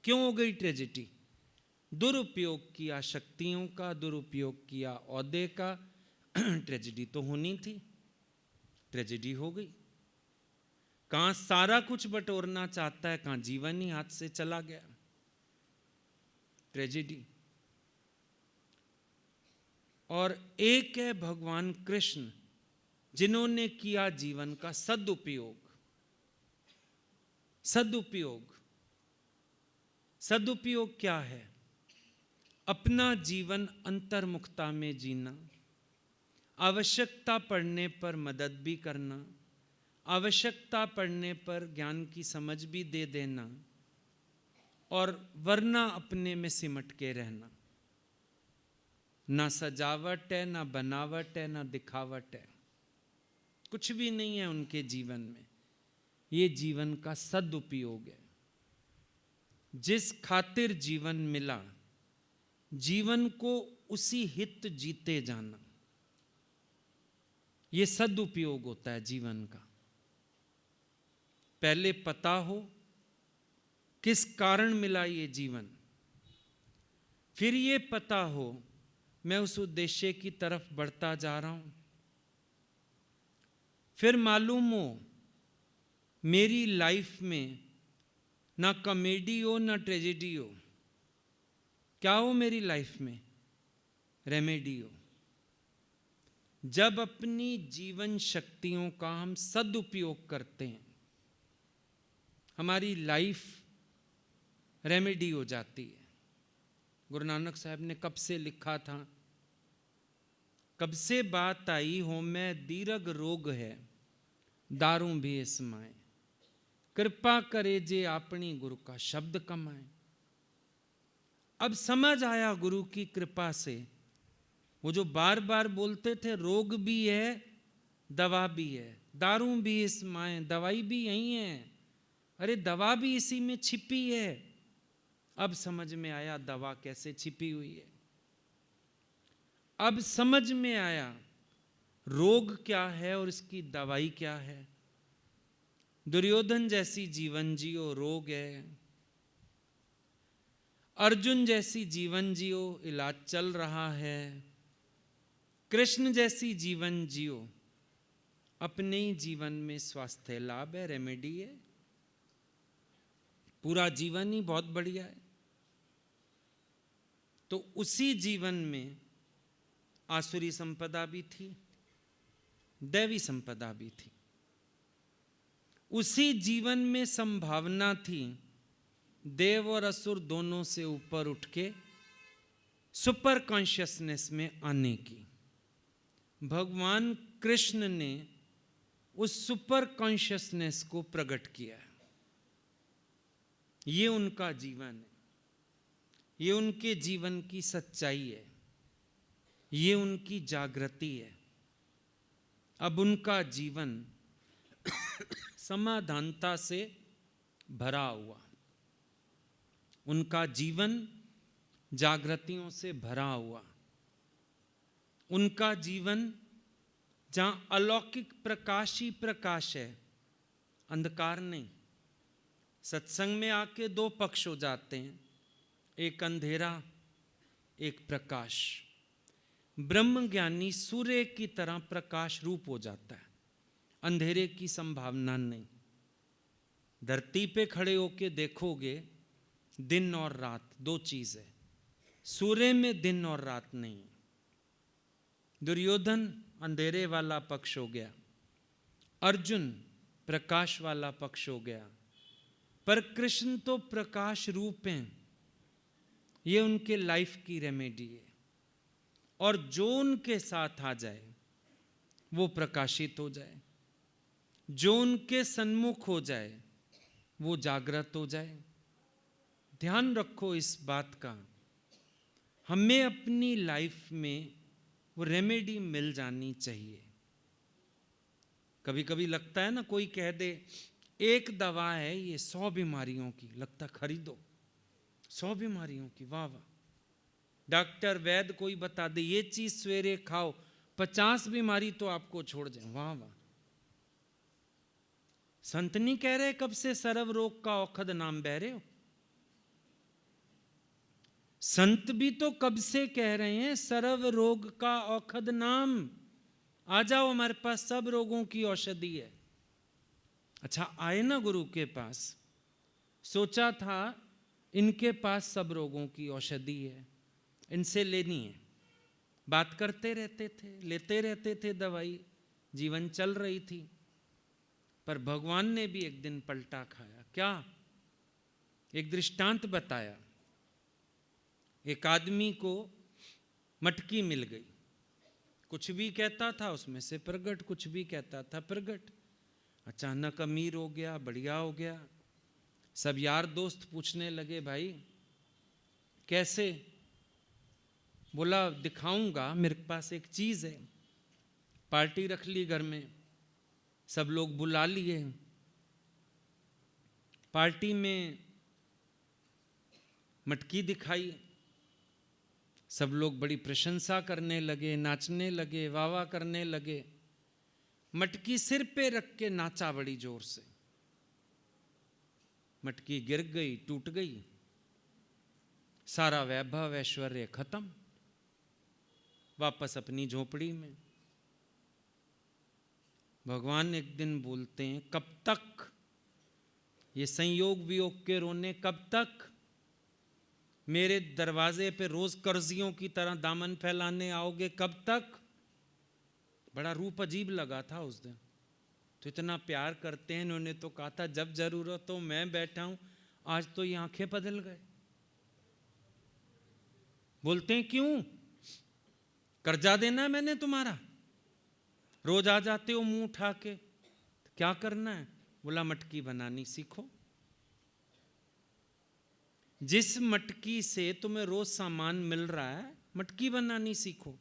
क्यों हो गई ट्रेजेडी? दुरुपयोग किया शक्तियों का, दुरुपयोग किया औहदे का, ट्रेजेडी तो होनी थी, ट्रेजेडी हो गई। कहां सारा कुछ बटोरना चाहता है, कहां जीवन ही हाथ से चला गया, ट्रेजेडी। और एक है भगवान कृष्ण, जिन्होंने किया जीवन का सदुपयोग। सदुपयोग, सदुपयोग क्या है? अपना जीवन अंतर्मुखता में जीना, आवश्यकता पड़ने पर मदद भी करना, आवश्यकता पड़ने पर ज्ञान की समझ भी दे देना, और वरना अपने में सिमट के रहना। ना सजावट है, ना बनावट है, ना दिखावट है, कुछ भी नहीं है उनके जीवन में। ये जीवन का सदुपयोग है। जिस खातिर जीवन मिला, जीवन को उसी हित जीते जाना, ये सदुपयोग होता है जीवन का। पहले पता हो किस कारण मिला ये जीवन, फिर ये पता हो मैं उस उद्देश्य की तरफ बढ़ता जा रहा हूं, फिर मालूम हो मेरी लाइफ में ना कॉमेडी हो ना ट्रेजेडी हो, क्या हो मेरी लाइफ में? रेमेडी हो। जब अपनी जीवन शक्तियों का हम सदुपयोग करते हैं, हमारी लाइफ रेमेडी हो जाती है। गुरु नानक साहब ने कब से लिखा था, कब से बात आई हो मैं दीर्घ रोग है, दारू भी इसमाए, कृपा करे जे अपनी गुरु का शब्द कमाए। अब समझ आया गुरु की कृपा से, वो जो बार बार बोलते थे रोग भी है दवा भी है, दारू भी इसमाए, दवाई भी यही है, अरे दवा भी इसी में छिपी है। अब समझ में आया दवा कैसे छिपी हुई है। अब समझ में आया रोग क्या है और इसकी दवाई क्या है। दुर्योधन जैसी जीवन जियो रोग है, अर्जुन जैसी जीवन जियो इलाज चल रहा है, कृष्ण जैसी जीवन जियो अपने ही जीवन में स्वास्थ्य लाभ है, रेमेडी है, पूरा जीवन ही बहुत बढ़िया है। तो उसी जीवन में आसुरी संपदा भी थी, दैवी संपदा भी थी। उसी जीवन में संभावना थी देव और असुर दोनों से ऊपर उठ के सुपर कॉन्शियसनेस में आने की। भगवान कृष्ण ने उस सुपर कॉन्शियसनेस को प्रकट किया। ये उनका जीवन है, ये उनके जीवन की सच्चाई है, ये उनकी जागृति है। अब उनका जीवन समाधानता से भरा हुआ, उनका जीवन जागृतियों से भरा हुआ, उनका जीवन जहां अलौकिक प्रकाश ही प्रकाश है, अंधकार नहीं। सत्संग में आके दो पक्ष हो जाते हैं, एक अंधेरा एक प्रकाश। ब्रह्म ज्ञानी सूर्य की तरह प्रकाश रूप हो जाता है, अंधेरे की संभावना नहीं। धरती पे खड़े होके देखोगे दिन और रात दो चीज है, सूर्य में दिन और रात नहीं। दुर्योधन अंधेरे वाला पक्ष हो गया, अर्जुन प्रकाश वाला पक्ष हो गया, पर कृष्ण तो प्रकाश रूप हैं। ये उनके लाइफ की रेमेडी है, और जो उनके साथ आ जाए वो प्रकाशित हो जाए, जो उनके सन्मुख हो जाए वो जागृत हो जाए। ध्यान रखो इस बात का, हमें अपनी लाइफ में वो रेमेडी मिल जानी चाहिए। कभी कभी लगता है ना, कोई कह दे एक दवा है ये 100 बीमारियों की, लगता खरीदो 100 बीमारियों की, वाह वाह। डॉक्टर वैद्य कोई बता दे ये चीज सवेरे खाओ 50 बीमारी तो आपको छोड़ जाए, वाह वाह। संत नहीं कह रहे कब से सर्व रोग का औषध नाम बह रहे हो, संत भी तो कब से कह रहे हैं सर्व रोग का औषध नाम, आ जाओ हमारे पास सब रोगों की औषधि है। अच्छा आए ना गुरु के पास, सोचा था इनके पास सब रोगों की औषधि है, इनसे लेनी है, बात करते रहते थे, लेते रहते थे दवाई, जीवन चल रही थी, पर भगवान ने भी एक दिन पलटा खाया। क्या? एक दृष्टांत बताया। एक आदमी को मटकी मिल गई, कुछ भी कहता था उसमें से प्रगट, कुछ भी कहता था प्रगट। अचानक अमीर हो गया, बढ़िया हो गया। सब यार दोस्त पूछने लगे, भाई कैसे? बोला दिखाऊंगा, मेरे पास एक चीज है। पार्टी रख ली घर में, सब लोग बुला लिए। पार्टी में मटकी दिखाई, सब लोग बड़ी प्रशंसा करने लगे, नाचने लगे, वाह वाह करने लगे। मटकी सिर पे रख के नाचा बड़ी जोर से। मटकी गिर गई, टूट गई, सारा वैभव ऐश्वर्य खत्म, वापस अपनी झोपड़ी में। भगवान एक दिन बोलते हैं, कब तक ये संयोग वियोग के रोने, कब तक मेरे दरवाजे पे रोज कर्जियों की तरह दामन फैलाने आओगे, कब तक? बड़ा रूप अजीब लगा था उस दिन। तो इतना प्यार करते हैं, इन्होंने तो कहा था जब जरूरत हो मैं बैठा हूं। आज तो ये आंखें बदल गए। बोलते हैं क्यों? कर्जा देना है मैंने तुम्हारा, रोज आ जाते हो मुंह उठा के, क्या करना है? बोला मटकी बनानी सीखो। जिस मटकी से तुम्हें रोज सामान मिल रहा है, मटकी बनानी सीखो।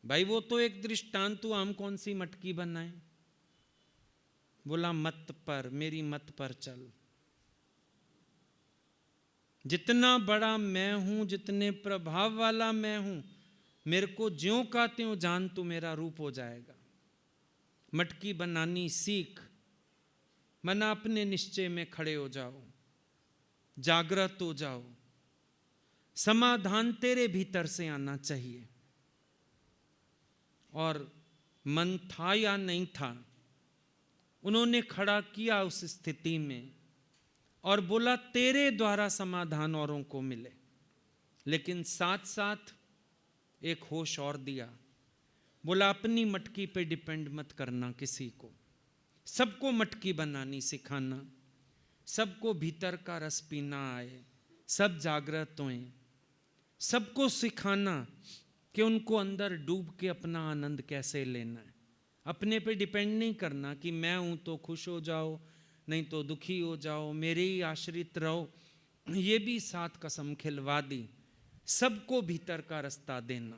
भाई वो तो एक दृष्टांत हुआ, हम कौन सी मटकी बनाएं? बोला मत पर, मेरी मत पर चल। जितना बड़ा मैं हूं, जितने प्रभाव वाला मैं हूं, मेरे को ज्यों का त्यों जान, तू मेरा रूप हो जाएगा। मटकी बनानी सीख, मना अपने निश्चय में खड़े हो जाओ, जागृत हो जाओ। समाधान तेरे भीतर से आना चाहिए। और मन था या नहीं था, उन्होंने खड़ा किया उस स्थिति में और बोला तेरे द्वारा समाधान औरों को मिले। लेकिन साथ साथ एक होश और दिया, बोला अपनी मटकी पे डिपेंड मत करना किसी को, सबको मटकी बनानी सिखाना, सबको भीतर का रस पीना आए, सब जागृत हों, सबको सिखाना कि उनको अंदर डूब के अपना आनंद कैसे लेना है। अपने पे डिपेंड नहीं करना कि मैं हूं तो खुश हो जाओ, नहीं तो दुखी हो जाओ, मेरे ही आश्रित रहो। ये भी साथ कसम खिलवा दी। सबको भीतर का रास्ता देना,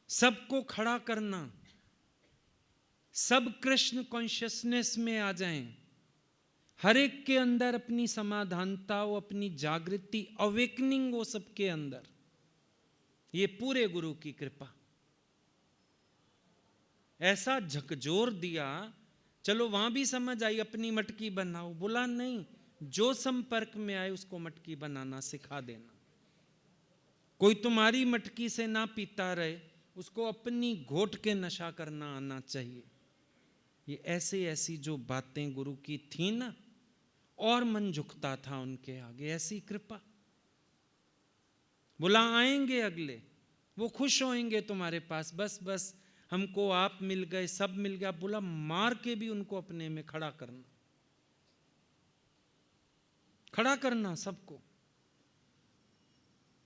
सबको खड़ा करना, सब कृष्ण कॉन्शियसनेस में आ जाएं, हर एक के अंदर अपनी समाधानता हो, अपनी जागृति, अवेकनिंग हो सबके अंदर। ये पूरे गुरु की कृपा। ऐसा झकझोर दिया, चलो वहां भी समझ आई अपनी मटकी बनाओ। बोला नहीं, जो संपर्क में आए उसको मटकी बनाना सिखा देना। कोई तुम्हारी मटकी से ना पीता रहे, उसको अपनी घोट के नशा करना आना चाहिए। ये ऐसी ऐसी जो बातें गुरु की थी ना, और मन झुकता था उनके आगे। ऐसी कृपा। बोला आएंगे अगले, वो खुश होंगे तुम्हारे पास, बस बस हमको आप मिल गए, सब मिल गया। बोला मार के भी उनको अपने में खड़ा करना, खड़ा करना सबको।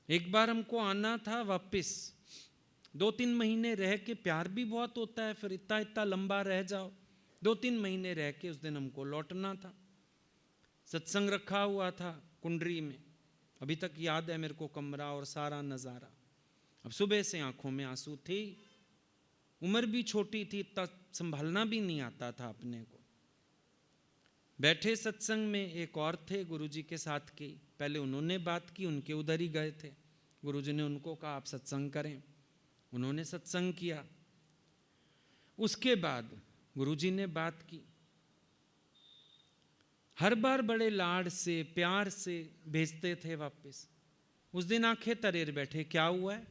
एक बार हमको आना था वापस, 2-3 महीने रह के, प्यार भी बहुत होता है, फिर इतना इतना लंबा रह जाओ। 2-3 महीने रह के उस दिन हमको लौटना था। सत्संग रखा हुआ था कुंडरी में, अभी तक याद है मेरे को कमरा और सारा नज़ारा। अब सुबह से आंखों में आंसू थे, उम्र भी छोटी थी, इतना संभालना भी नहीं आता था अपने को। बैठे सत्संग में एक और थे गुरुजी के साथ के, पहले उन्होंने बात की, उनके उधर ही गए थे। गुरुजी ने उनको कहा आप सत्संग करें, उन्होंने सत्संग किया। उसके बाद गुरुजी ने बात की, हर बार बड़े लाड से प्यार से भेजते थे वापस। उस दिन आंखें तरेर बैठे, क्या हुआ है?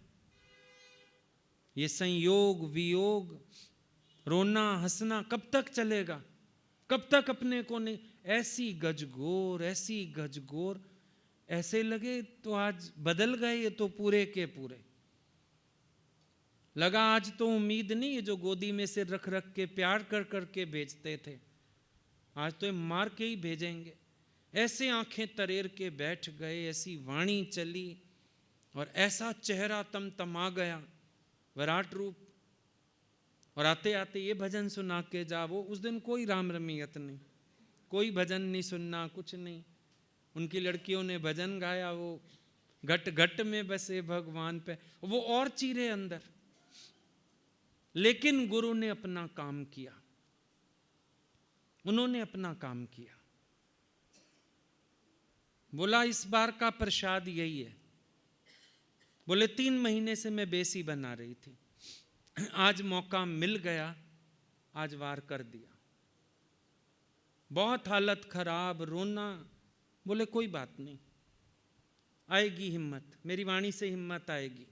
ये संयोग वियोग, रोना हंसना कब तक चलेगा? कब तक अपने को नहीं? ऐसी गजगोर, ऐसी गजगोर, ऐसे लगे तो आज बदल गए ये तो पूरे के पूरे। लगा आज तो उम्मीद नहीं है, जो गोदी में सिर रख रख के प्यार कर कर के भेजते थे, आज तो ये मार के ही भेजेंगे। ऐसे आंखें तरेर के बैठ गए, ऐसी वाणी चली और ऐसा चेहरा तमतमा गया, विराट रूप। और आते आते ये भजन सुना के जा। वो उस दिन कोई राम रमीयत नहीं, कोई भजन नहीं सुनना, कुछ नहीं। उनकी लड़कियों ने भजन गाया, वो घट घट में बसे भगवान पे, वो और चीरे अंदर। लेकिन गुरु ने अपना काम किया, उन्होंने अपना काम किया। बोला इस बार का प्रसाद यही है। बोले 3 महीने से मैं बेसी बना रही थी, आज मौका मिल गया, आज वार कर दिया। बहुत हालत खराब, रोना। बोले कोई बात नहीं, आएगी हिम्मत, मेरी वाणी से हिम्मत आएगी।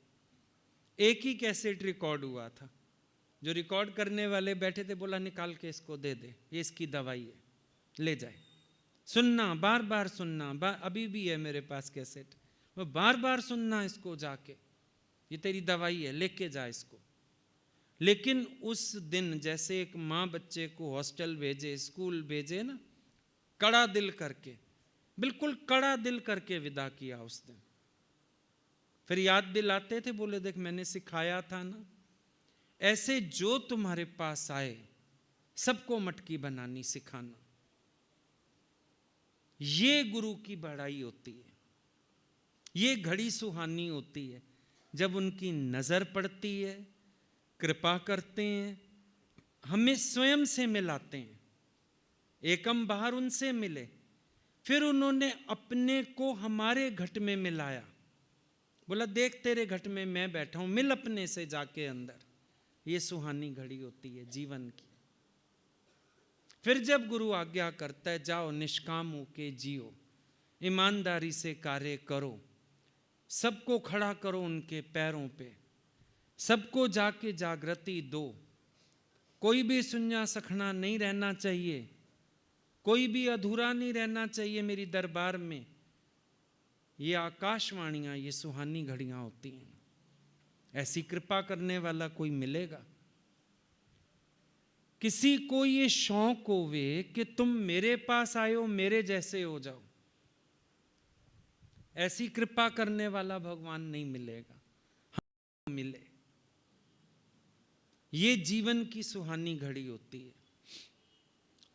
एक ही कैसेट रिकॉर्ड हुआ था, जो रिकॉर्ड करने वाले बैठे थे, बोला निकाल के इसको दे दे, ये इसकी दवाई है, ले जाए, सुनना, बार बार सुनना। अभी भी है मेरे पास कैसेट, वो बार बार सुनना इसको जाके, ये तेरी दवाई है, लेके जा इसको। लेकिन उस दिन जैसे एक माँ बच्चे को हॉस्टल भेजे, स्कूल भेजे ना, कड़ा दिल करके, बिल्कुल कड़ा दिल करके विदा किया उस दिन। फिर याद दिलाते थे, बोले देख मैंने सिखाया था ना, ऐसे जो तुम्हारे पास आए सबको मटकी बनानी सिखाना। ये गुरु की बड़ाई होती है, ये घड़ी सुहानी होती है जब उनकी नजर पड़ती है, कृपा करते हैं, हमें स्वयं से मिलाते हैं। एकम बाहर उनसे मिले, फिर उन्होंने अपने को हमारे घट में मिलाया। बोला देख तेरे घट में मैं बैठा हूं, मिल अपने से जाके अंदर। ये सुहानी घड़ी होती है जीवन की। फिर जब गुरु आज्ञा करता है जाओ निष्काम होके जियो, ईमानदारी से कार्य करो, सबको खड़ा करो उनके पैरों पे, सबको जाके जागृति दो, कोई भी सुन्ना सखना नहीं रहना चाहिए, कोई भी अधूरा नहीं रहना चाहिए मेरी दरबार में। ये आकाशवाणियां, ये सुहानी घड़ियां होती हैं। ऐसी कृपा करने वाला कोई मिलेगा? किसी को ये शौक होवे कि तुम मेरे पास आयो, मेरे जैसे हो जाओ, ऐसी कृपा करने वाला भगवान नहीं मिलेगा। हम मिले, ये जीवन की सुहानी घड़ी होती है।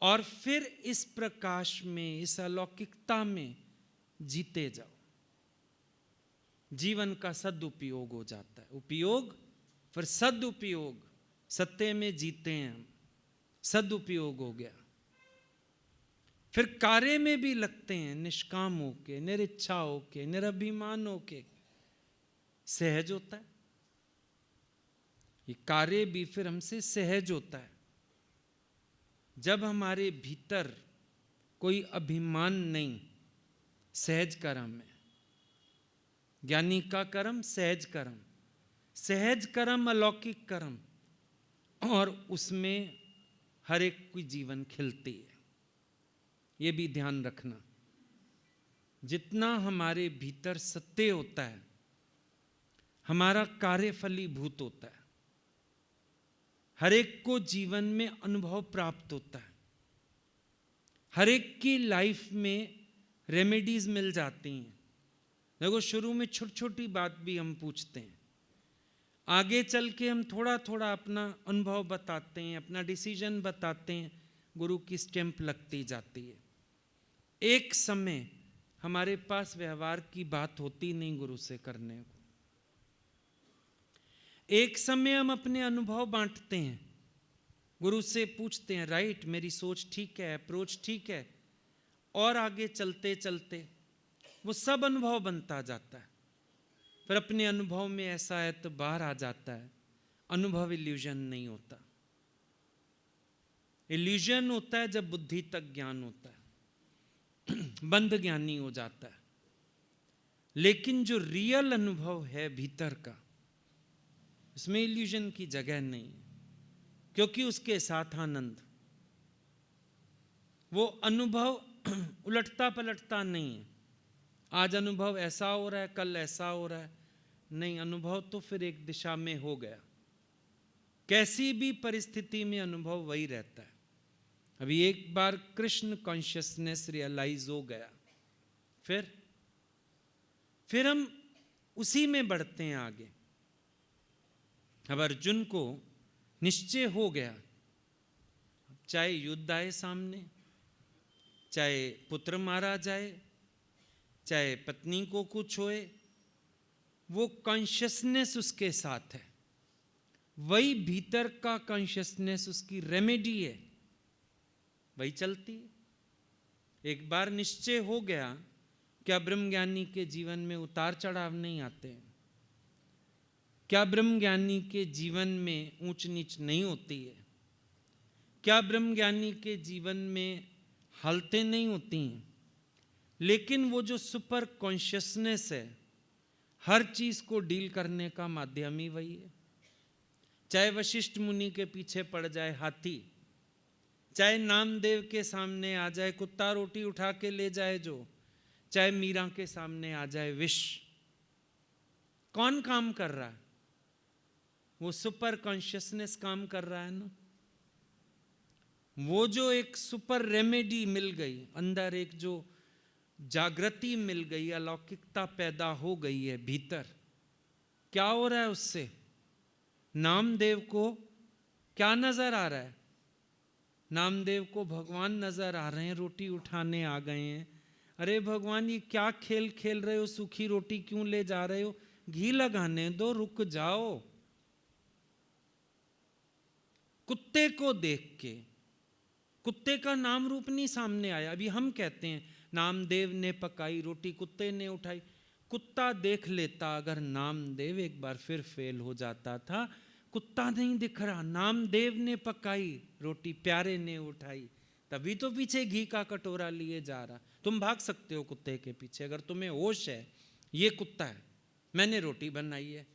और फिर इस प्रकाश में, इस अलौकिकता में जीते जाओ, जीवन का सदुपयोग हो जाता है। उपयोग फिर सदुपयोग, सत्य में जीते हैं हम, सदुपयोग हो गया। फिर कार्य में भी लगते हैं निष्काम होके, निरिच्छा होके, निरभिमान होके, सहज होता है। ये कार्य भी फिर हमसे सहज होता है जब हमारे भीतर कोई अभिमान नहीं, सहज कर्म है। ज्ञानी का कर्म सहज कर्म, सहज कर्म अलौकिक कर्म, और उसमें हर एक की जीवन खिलती है। ये भी ध्यान रखना, जितना हमारे भीतर सत्य होता है, हमारा कार्य फलीभूत होता है। हर एक को जीवन में अनुभव प्राप्त होता है, हर एक की लाइफ में रेमेडीज मिल जाती हैं। देखो शुरू में छोटी छोटी बात भी हम पूछते हैं, आगे चल के हम थोड़ा थोड़ा अपना अनुभव बताते हैं, अपना डिसीजन बताते हैं, गुरु की स्टैंप लगती जाती है। एक समय हमारे पास व्यवहार की बात होती नहीं गुरु से करने को। एक समय हम अपने अनुभव बांटते हैं, गुरु से पूछते हैं, राइट मेरी सोच ठीक है, अप्रोच ठीक है, और आगे चलते चलते वो सब अनुभव बनता जाता है। फिर अपने अनुभव में ऐसा है तो बाहर आ जाता है। अनुभव इल्यूजन नहीं होता, इल्यूजन होता है जब बुद्धि तक ज्ञान होता है, बंध ज्ञानी हो जाता है। लेकिन जो रियल अनुभव है भीतर का, इसमें इल्यूजन की जगह नहीं है, क्योंकि उसके साथ आनंद। वो अनुभव उलटता पलटता नहीं है, आज अनुभव ऐसा हो रहा है, कल ऐसा हो रहा है, नहीं, अनुभव तो फिर एक दिशा में हो गया, कैसी भी परिस्थिति में अनुभव वही रहता है। अभी एक बार कृष्ण कॉन्शियसनेस रियलाइज हो गया, फिर हम उसी में बढ़ते हैं आगे। अब अर्जुन को निश्चय हो गया, चाहे युद्ध आए सामने, चाहे पुत्र मारा जाए, चाहे पत्नी को कुछ होए, वो कॉन्शियसनेस उसके साथ है। वही भीतर का कॉन्शियसनेस उसकी रेमेडी है, वही चलती है। एक बार निश्चय हो गया, क्या ब्रह्मज्ञानी के जीवन में उतार चढ़ाव नहीं आते हैं? क्या ब्रह्मज्ञानी के जीवन में ऊंच नीच नहीं होती है? क्या ब्रह्मज्ञानी के जीवन में हालतें नहीं होती हैं? लेकिन वो जो सुपर कॉन्शियसनेस है, हर चीज को डील करने का माध्यम ही वही है। चाहे वशिष्ठ मुनि के पीछे पड़ जाए हाथी, चाहे नामदेव के सामने आ जाए कुत्ता रोटी उठा के ले जाए जो, चाहे मीरा के सामने आ जाए विष, कौन काम कर रहा है? वो सुपर कॉन्शियसनेस काम कर रहा है ना। वो जो एक सुपर रेमेडी मिल गई अंदर, एक जो जागृति मिल गई, अलौकिकता पैदा हो गई है भीतर, क्या हो रहा है उससे? नामदेव को क्या नजर आ रहा है? नामदेव को भगवान नजर आ रहे हैं, रोटी उठाने आ गए हैं। अरे भगवान, ये क्या खेल खेल रहे हो? सूखी रोटी क्यों ले जा रहे हो? घी लगाने दो, रुक जाओ। कुत्ते को देख के, कुत्ते का नाम रूप नहीं सामने आया। अभी हम कहते हैं नामदेव ने पकाई रोटी, कुत्ते ने उठाई। कुत्ता देख लेता अगर नामदेव, एक बार फिर फेल हो जाता था। कुत्ता नहीं दिख रहा, नामदेव ने पकाई रोटी, प्यारे ने उठाई, तभी तो पीछे घी का कटोरा लिए जा रहा। तुम भाग सकते हो कुत्ते के पीछे, अगर तुम्हें होश है ये कुत्ता है, मैंने रोटी बनाई है,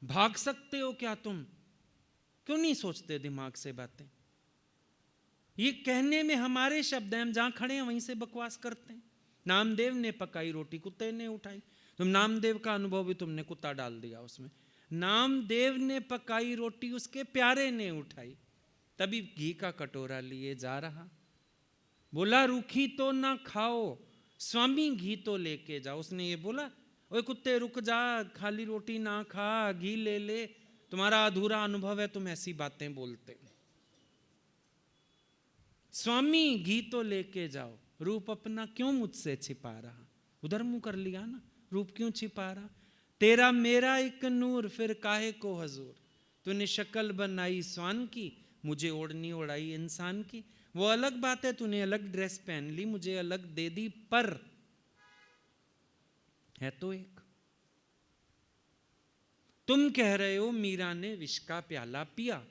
भाग सकते हो क्या तुम? क्यों नहीं सोचते दिमाग से बातें? ये कहने में हमारे शब्द हैं, हम जहां खड़े हैं वहीं से बकवास करते हैं। नामदेव ने पकाई रोटी, कुत्ते ने उठाई। तुम नामदेव का अनुभव भी तुमने कुत्ता डाल दिया उसमें। नामदेव ने पकाई रोटी, उसके प्यारे ने उठाई, तभी घी का कटोरा लिए जा रहा। बोला रूखी तो ना खाओ स्वामी, घी तो लेके जाओ। उसने ये बोला, ओए कुत्ते रुक जा, खाली रोटी ना खा, घी ले ले, तुम्हारा अधूरा अनुभव है, तुम ऐसी बातें बोलते। स्वामी घी तो लेके जाओ, रूप अपना क्यों मुझसे छिपा रहा? उधर मुंह कर लिया ना, रूप क्यों छिपा रहा? तेरा मेरा एक नूर, फिर काहे को हजूर। तूने शक्ल बनाई स्वान की, मुझे ओढ़नी ओढ़ाई इंसान की। वो अलग बात है, तूने अलग ड्रेस पहन ली, मुझे अलग दे दी, पर है तो एक। तुम कह रहे हो मीरा ने विष का प्याला पिया।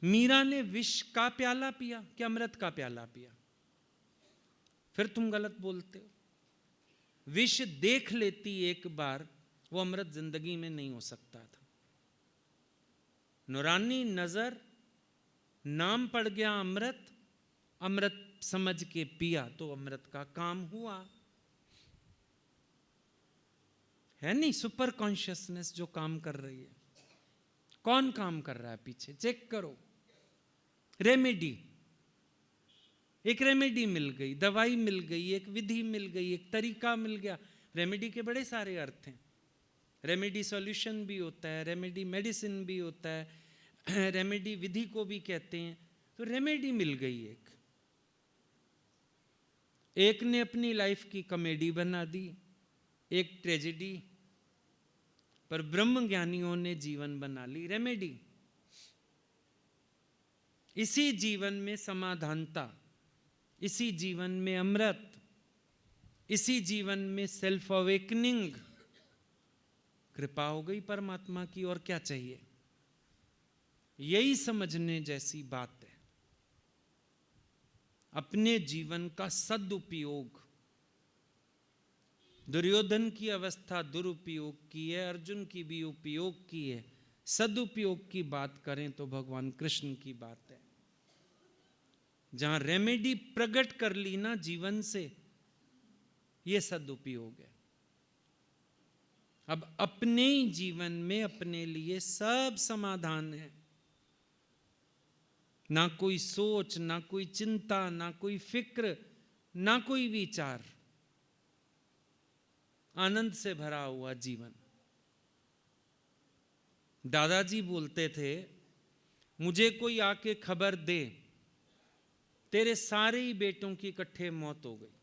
मीरा ने विष का प्याला पिया कि अमृत का प्याला पिया? फिर तुम गलत बोलते हो। विष देख लेती एक बार, वो अमृत जिंदगी में नहीं हो सकता था। नूरानी नजर, नाम पड़ गया अमृत, अमृत समझ के पिया तो अमृत का काम हुआ। है नहीं सुपर कॉन्शियसनेस जो काम कर रही है? कौन काम कर रहा है पीछे? चेक करो। रेमेडी, एक रेमेडी मिल गई, दवाई मिल गई, एक विधि मिल गई, एक तरीका मिल गया। रेमेडी के बड़े सारे अर्थ हैं। रेमेडी सॉल्यूशन भी होता है, रेमेडी मेडिसिन भी होता है, रेमेडी विधि को भी कहते हैं। तो रेमेडी मिल गई एक ने अपनी लाइफ की कॉमेडी बना दी, एक ट्रेजेडी, पर ब्रह्म ज्ञानियों ने जीवन बना ली रेमेडी। इसी जीवन में समाधानता, इसी जीवन में अमृत, इसी जीवन में सेल्फ अवेकनिंग। कृपा हो गई परमात्मा की, और क्या चाहिए? यही समझने जैसी बात है। अपने जीवन का सदुपयोग। दुर्योधन की अवस्था दुरुपयोग की है, अर्जुन की भी उपयोग की है। सदुपयोग की बात करें तो भगवान कृष्ण की बात है। जहां रेमेडी प्रकट कर ली ना जीवन से, यह सदुपयोग है। अब अपने ही जीवन में अपने लिए सब समाधान है। ना कोई सोच, ना कोई चिंता, ना कोई फिक्र, ना कोई विचार, आनंद से भरा हुआ जीवन। दादाजी बोलते थे, मुझे कोई आके खबर दे तेरे सारे ही बेटों की इकट्ठे मौत हो गई,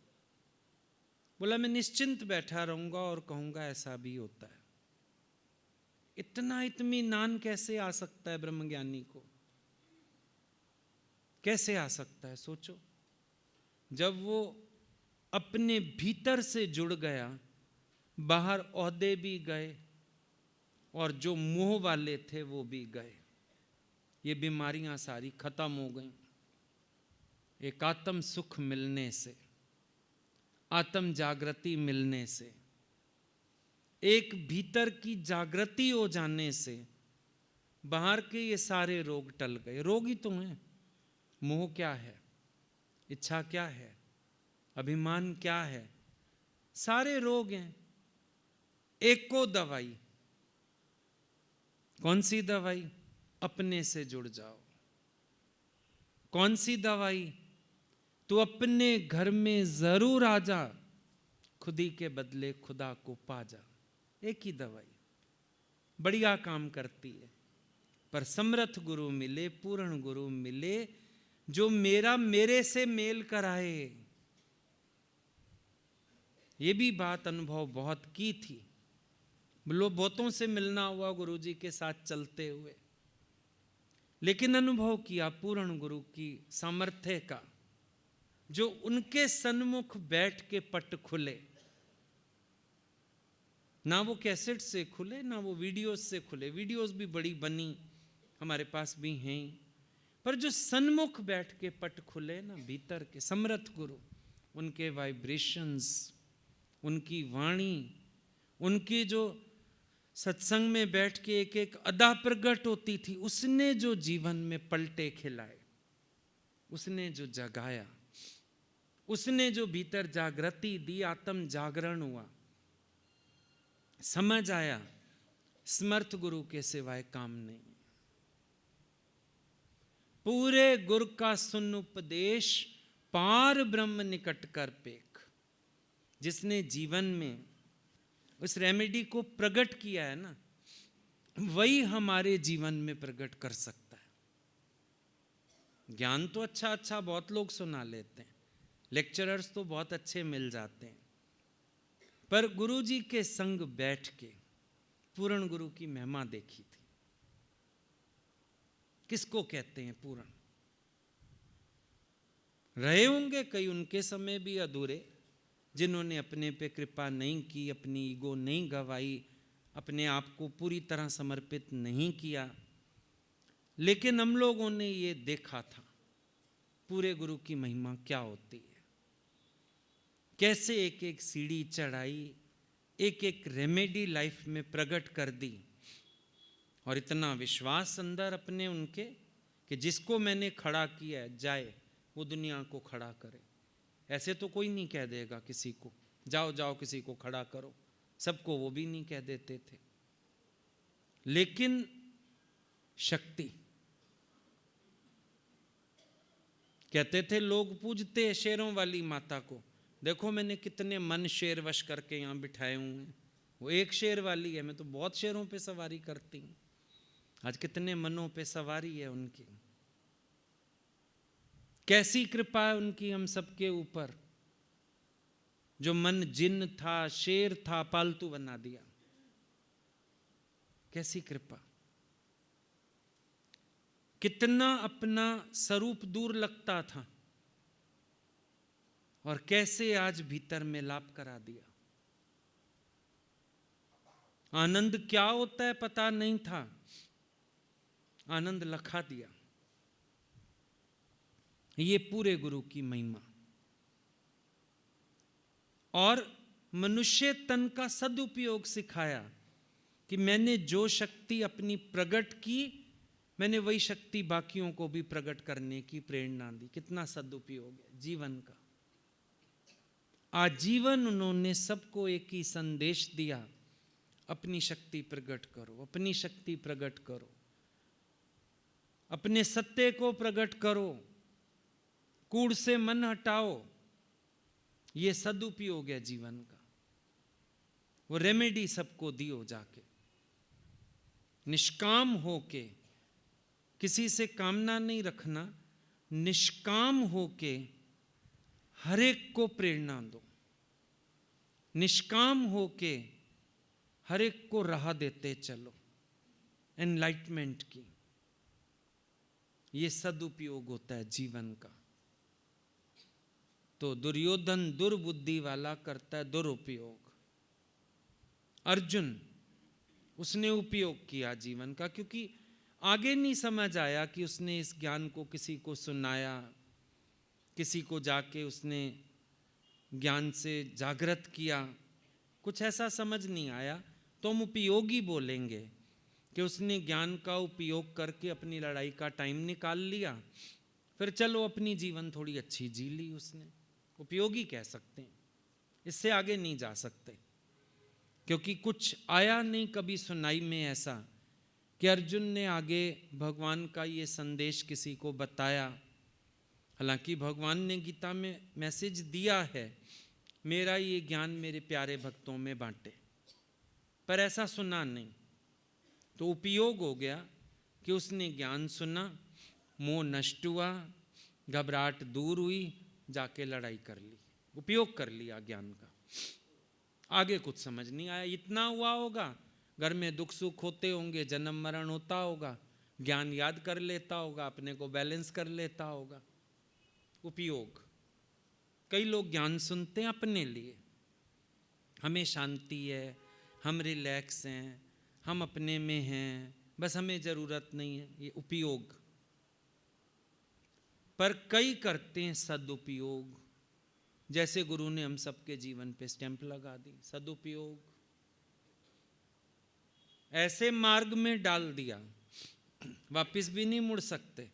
बोला मैं निश्चिंत बैठा रहूंगा और कहूंगा ऐसा भी होता है। इतना इत्मीनान कैसे आ सकता है ब्रह्मज्ञानी को? कैसे आ सकता है? सोचो, जब वो अपने भीतर से जुड़ गया, बाहर ओहदे भी गए और जो मोह वाले थे वो भी गए, ये बीमारियां सारी खत्म हो गई। एक आत्म सुख मिलने से, आत्म जागृति मिलने से, एक भीतर की जागृति हो जाने से बाहर के ये सारे रोग टल गए। रोग ही तो हैं। मोह क्या है, इच्छा क्या है, अभिमान क्या है, सारे रोग हैं। एक को दवाई, कौन सी दवाई? अपने से जुड़ जाओ। कौन सी दवाई? तू अपने घर में जरूर आ जा, खुदी के बदले खुदा को पा जा। एक ही दवाई बढ़िया काम करती है। पर समर्थ गुरु मिले, पूर्ण गुरु मिले, जो मेरे से मेल कराए। ये भी बात अनुभव बहुत की थी। बहुतों से मिलना हुआ गुरु जी के साथ चलते हुए, लेकिन अनुभव किया पूर्ण गुरु की सामर्थ्य का, जो उनके सन्मुख बैठ के पट खुले। ना वो कैसेट से खुले, ना वो वीडियोस से खुले। वीडियोस भी बड़ी बनी, हमारे पास भी हैं, पर जो सन्मुख बैठ के पट खुले ना, भीतर के समर्थ गुरु, उनके वाइब्रेशंस, उनकी वाणी, उनकी जो सत्संग में बैठ के एक एक अदा प्रकट होती थी, उसने जो जीवन में पलटे खिलाए, उसने जो जगाया, उसने जो भीतर जागृति दी, आत्म जागरण हुआ, समझ आया समर्थ गुरु के सिवाय काम नहीं। पूरे गुरु का सुन उपदेश, पार ब्रह्म निकट कर पेख। जिसने जीवन में उस रेमेडी को प्रकट किया है ना, वही हमारे जीवन में प्रकट कर सकता है। ज्ञान तो अच्छा अच्छा बहुत लोग सुना लेते हैं, लेक्चरर्स तो बहुत अच्छे मिल जाते हैं, पर गुरु जी के संग बैठ के पूर्ण गुरु की महिमा देखी थी। किसको कहते हैं पूर्ण? रहे होंगे कई उनके समय भी अधूरे, जिन्होंने अपने पे कृपा नहीं की, अपनी ईगो नहीं गवाई, अपने आप को पूरी तरह समर्पित नहीं किया। लेकिन हम लोगों ने ये देखा था पूरे गुरु की महिमा क्या होती है, कैसे एक एक सीढ़ी चढ़ाई, एक एक रेमेडी लाइफ में प्रकट कर दी, और इतना विश्वास अंदर अपने उनके कि जिसको मैंने खड़ा किया है जाए वो दुनिया को खड़ा करे। ऐसे तो कोई नहीं कह देगा किसी को जाओ जाओ किसी को खड़ा करो, सबको वो भी नहीं कह देते थे। लेकिन शक्ति, कहते थे लोग पूजते शेरों वाली माता को, देखो मैंने कितने मन शेर वश करके यहाँ बिठाए हुए हैं। वो एक शेर वाली है, मैं तो बहुत शेरों पे सवारी करती हूँ। आज कितने मनों पे सवारी है उनकी। कैसी कृपा है उनकी हम सबके ऊपर, जो मन जिन था, शेर था, पालतू बना दिया। कैसी कृपा। कितना अपना स्वरूप दूर लगता था और कैसे आज भीतर में लाप करा दिया। आनंद क्या होता है पता नहीं था, आनंद लखा दिया। ये पूरे गुरु की महिमा। और मनुष्य तन का सदुपयोग सिखाया कि मैंने जो शक्ति अपनी प्रकट की, मैंने वही शक्ति बाकियों को भी प्रकट करने की प्रेरणा दी। कितना सदुपयोग है जीवन का। आजीवन उन्होंने सबको एक ही संदेश दिया, अपनी शक्ति प्रकट करो, अपनी शक्ति प्रकट करो, अपने सत्य को प्रकट करो, कूड़ से मन हटाओ। ये सदुपयोग है जीवन का। वो रेमेडी सबको दियो जाके, निष्काम होके, किसी से कामना नहीं रखना, निष्काम होके हर एक को प्रेरणा दो, निष्काम होके हर एक को राह देते चलो एनलाइटमेंट की। ये सदुपयोग होता है जीवन का। तो दुर्योधन दुर्बुद्धि वाला करता है दुरुपयोग, अर्जुन उसने उपयोग किया जीवन का, क्योंकि आगे नहीं समझ आया कि उसने इस ज्ञान को किसी को सुनाया, किसी को जाके उसने ज्ञान से जागृत किया, कुछ ऐसा समझ नहीं आया। तो हम उपयोगी बोलेंगे कि उसने ज्ञान का उपयोग करके अपनी लड़ाई का टाइम निकाल लिया, फिर चलो अपनी जीवन थोड़ी अच्छी जी ली उसने, उपयोगी कह सकते हैं। इससे आगे नहीं जा सकते, क्योंकि कुछ आया नहीं कभी सुनाई में ऐसा कि अर्जुन ने आगे भगवान का ये संदेश किसी को बताया। हालांकि भगवान ने गीता में मैसेज दिया है, मेरा ये ज्ञान मेरे प्यारे भक्तों में बांटे, पर ऐसा सुना नहीं। तो उपयोग हो गया कि उसने ज्ञान सुना, मोह नष्ट हुआ, घबराहट दूर हुई, जाके लड़ाई कर ली, उपयोग कर लिया ज्ञान का। आगे कुछ समझ नहीं आया। इतना हुआ होगा, घर में दुख सुख होते होंगे, जन्म मरण होता होगा, ज्ञान याद कर लेता होगा, अपने को बैलेंस कर लेता होगा। उपयोग। कई लोग ज्ञान सुनते हैं अपने लिए, हमें शांति है, हम रिलैक्स हैं, हम अपने में हैं, बस हमें जरूरत नहीं है, ये उपयोग। पर कई करते हैं सदुपयोग, जैसे गुरु ने हम सबके जीवन पे स्टैंप लगा दी, सदुपयोग। ऐसे मार्ग में डाल दिया, वापिस भी नहीं मुड़ सकते।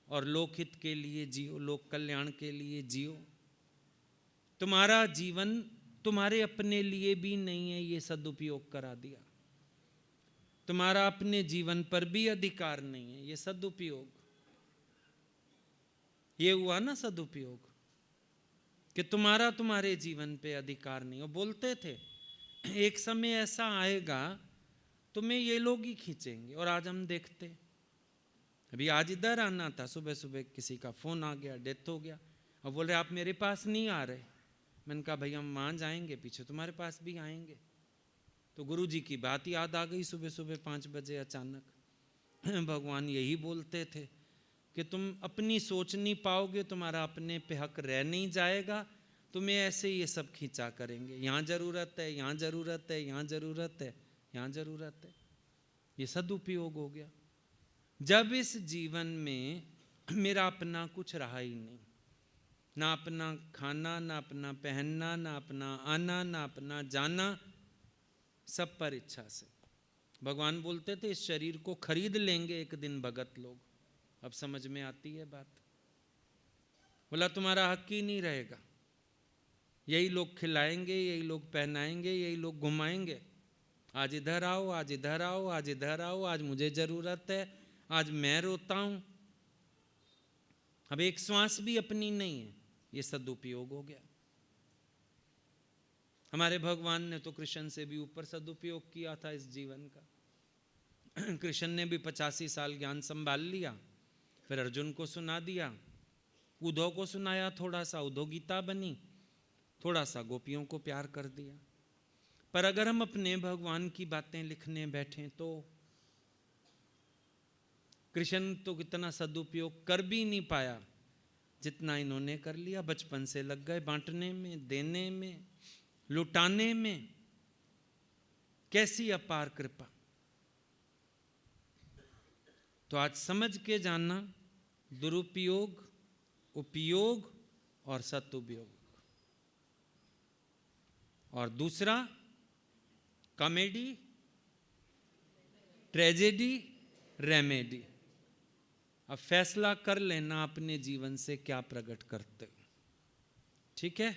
और लोकहित के लिए जियो, लोक कल्याण के लिए जियो। तुम्हारा जीवन तुम्हारे अपने लिए भी नहीं है, ये सदुपयोग करा दिया। तुम्हारा अपने जीवन पर भी अधिकार नहीं है, ये सदुपयोग। ये हुआ ना सदुपयोग, कि तुम्हारा तुम्हारे जीवन पे अधिकार नहीं। और बोलते थे एक समय ऐसा आएगा तुम्हें ये लोग ही खींचेंगे, और आज हम देखते। अभी आज इधर आना था, सुबह सुबह किसी का फोन आ गया, डेथ हो गया, और बोल रहे आप मेरे पास नहीं आ रहे। मैंने कहा भाई हम वहाँ जाएंगे, पीछे तुम्हारे पास भी आएंगे। तो गुरु जी की बात याद आ गई सुबह सुबह 5 बजे अचानक। भगवान यही बोलते थे कि तुम अपनी सोच नहीं पाओगे, तुम्हारा अपने पे हक रह नहीं जाएगा, तुम्हें ऐसे ये सब खींचा करेंगे। यहाँ ज़रूरत है, यहाँ ज़रूरत है, यहाँ ज़रूरत है, यहाँ ज़रूरत है। ये सदुपयोग हो गया। जब इस जीवन में मेरा अपना कुछ रहा ही नहीं, ना अपना खाना, ना अपना पहनना, ना अपना आना, ना अपना जाना, सब पर इच्छा से। भगवान बोलते थे इस शरीर को खरीद लेंगे एक दिन भगत लोग। अब समझ में आती है बात। बोला तुम्हारा हक ही नहीं रहेगा, यही लोग खिलाएंगे, यही लोग पहनाएंगे, यही लोग घुमाएंगे। आज इधर आओ, आज इधर आओ, आज इधर आओ, आज मुझे जरूरत है, आज मैं रोता हूं। अब एक श्वास भी अपनी नहीं है, ये सदुपयोग हो गया। हमारे भगवान ने तो कृष्ण से भी ऊपर सदुपयोग किया था इस जीवन का। कृष्ण ने भी 85 साल ज्ञान संभाल लिया, फिर अर्जुन को सुना दिया, उद्धव को सुनाया थोड़ा सा, उद्धव गीता बनी, थोड़ा सा गोपियों को प्यार कर दिया। पर अगर हम अपने भगवान की बातें लिखने बैठें तो कृष्ण तो कितना सदुपयोग कर भी नहीं पाया जितना इन्होंने कर लिया। बचपन से लग गए बांटने में, देने में, लुटाने में। कैसी अपार कृपा। तो आज समझ के जानना, दुरुपयोग, उपयोग और सदुपयोग। और दूसरा कॉमेडी, ट्रेजेडी, रेमेडी। अब फैसला कर लेना अपने जीवन से क्या प्रकट करते हो। ठीक है।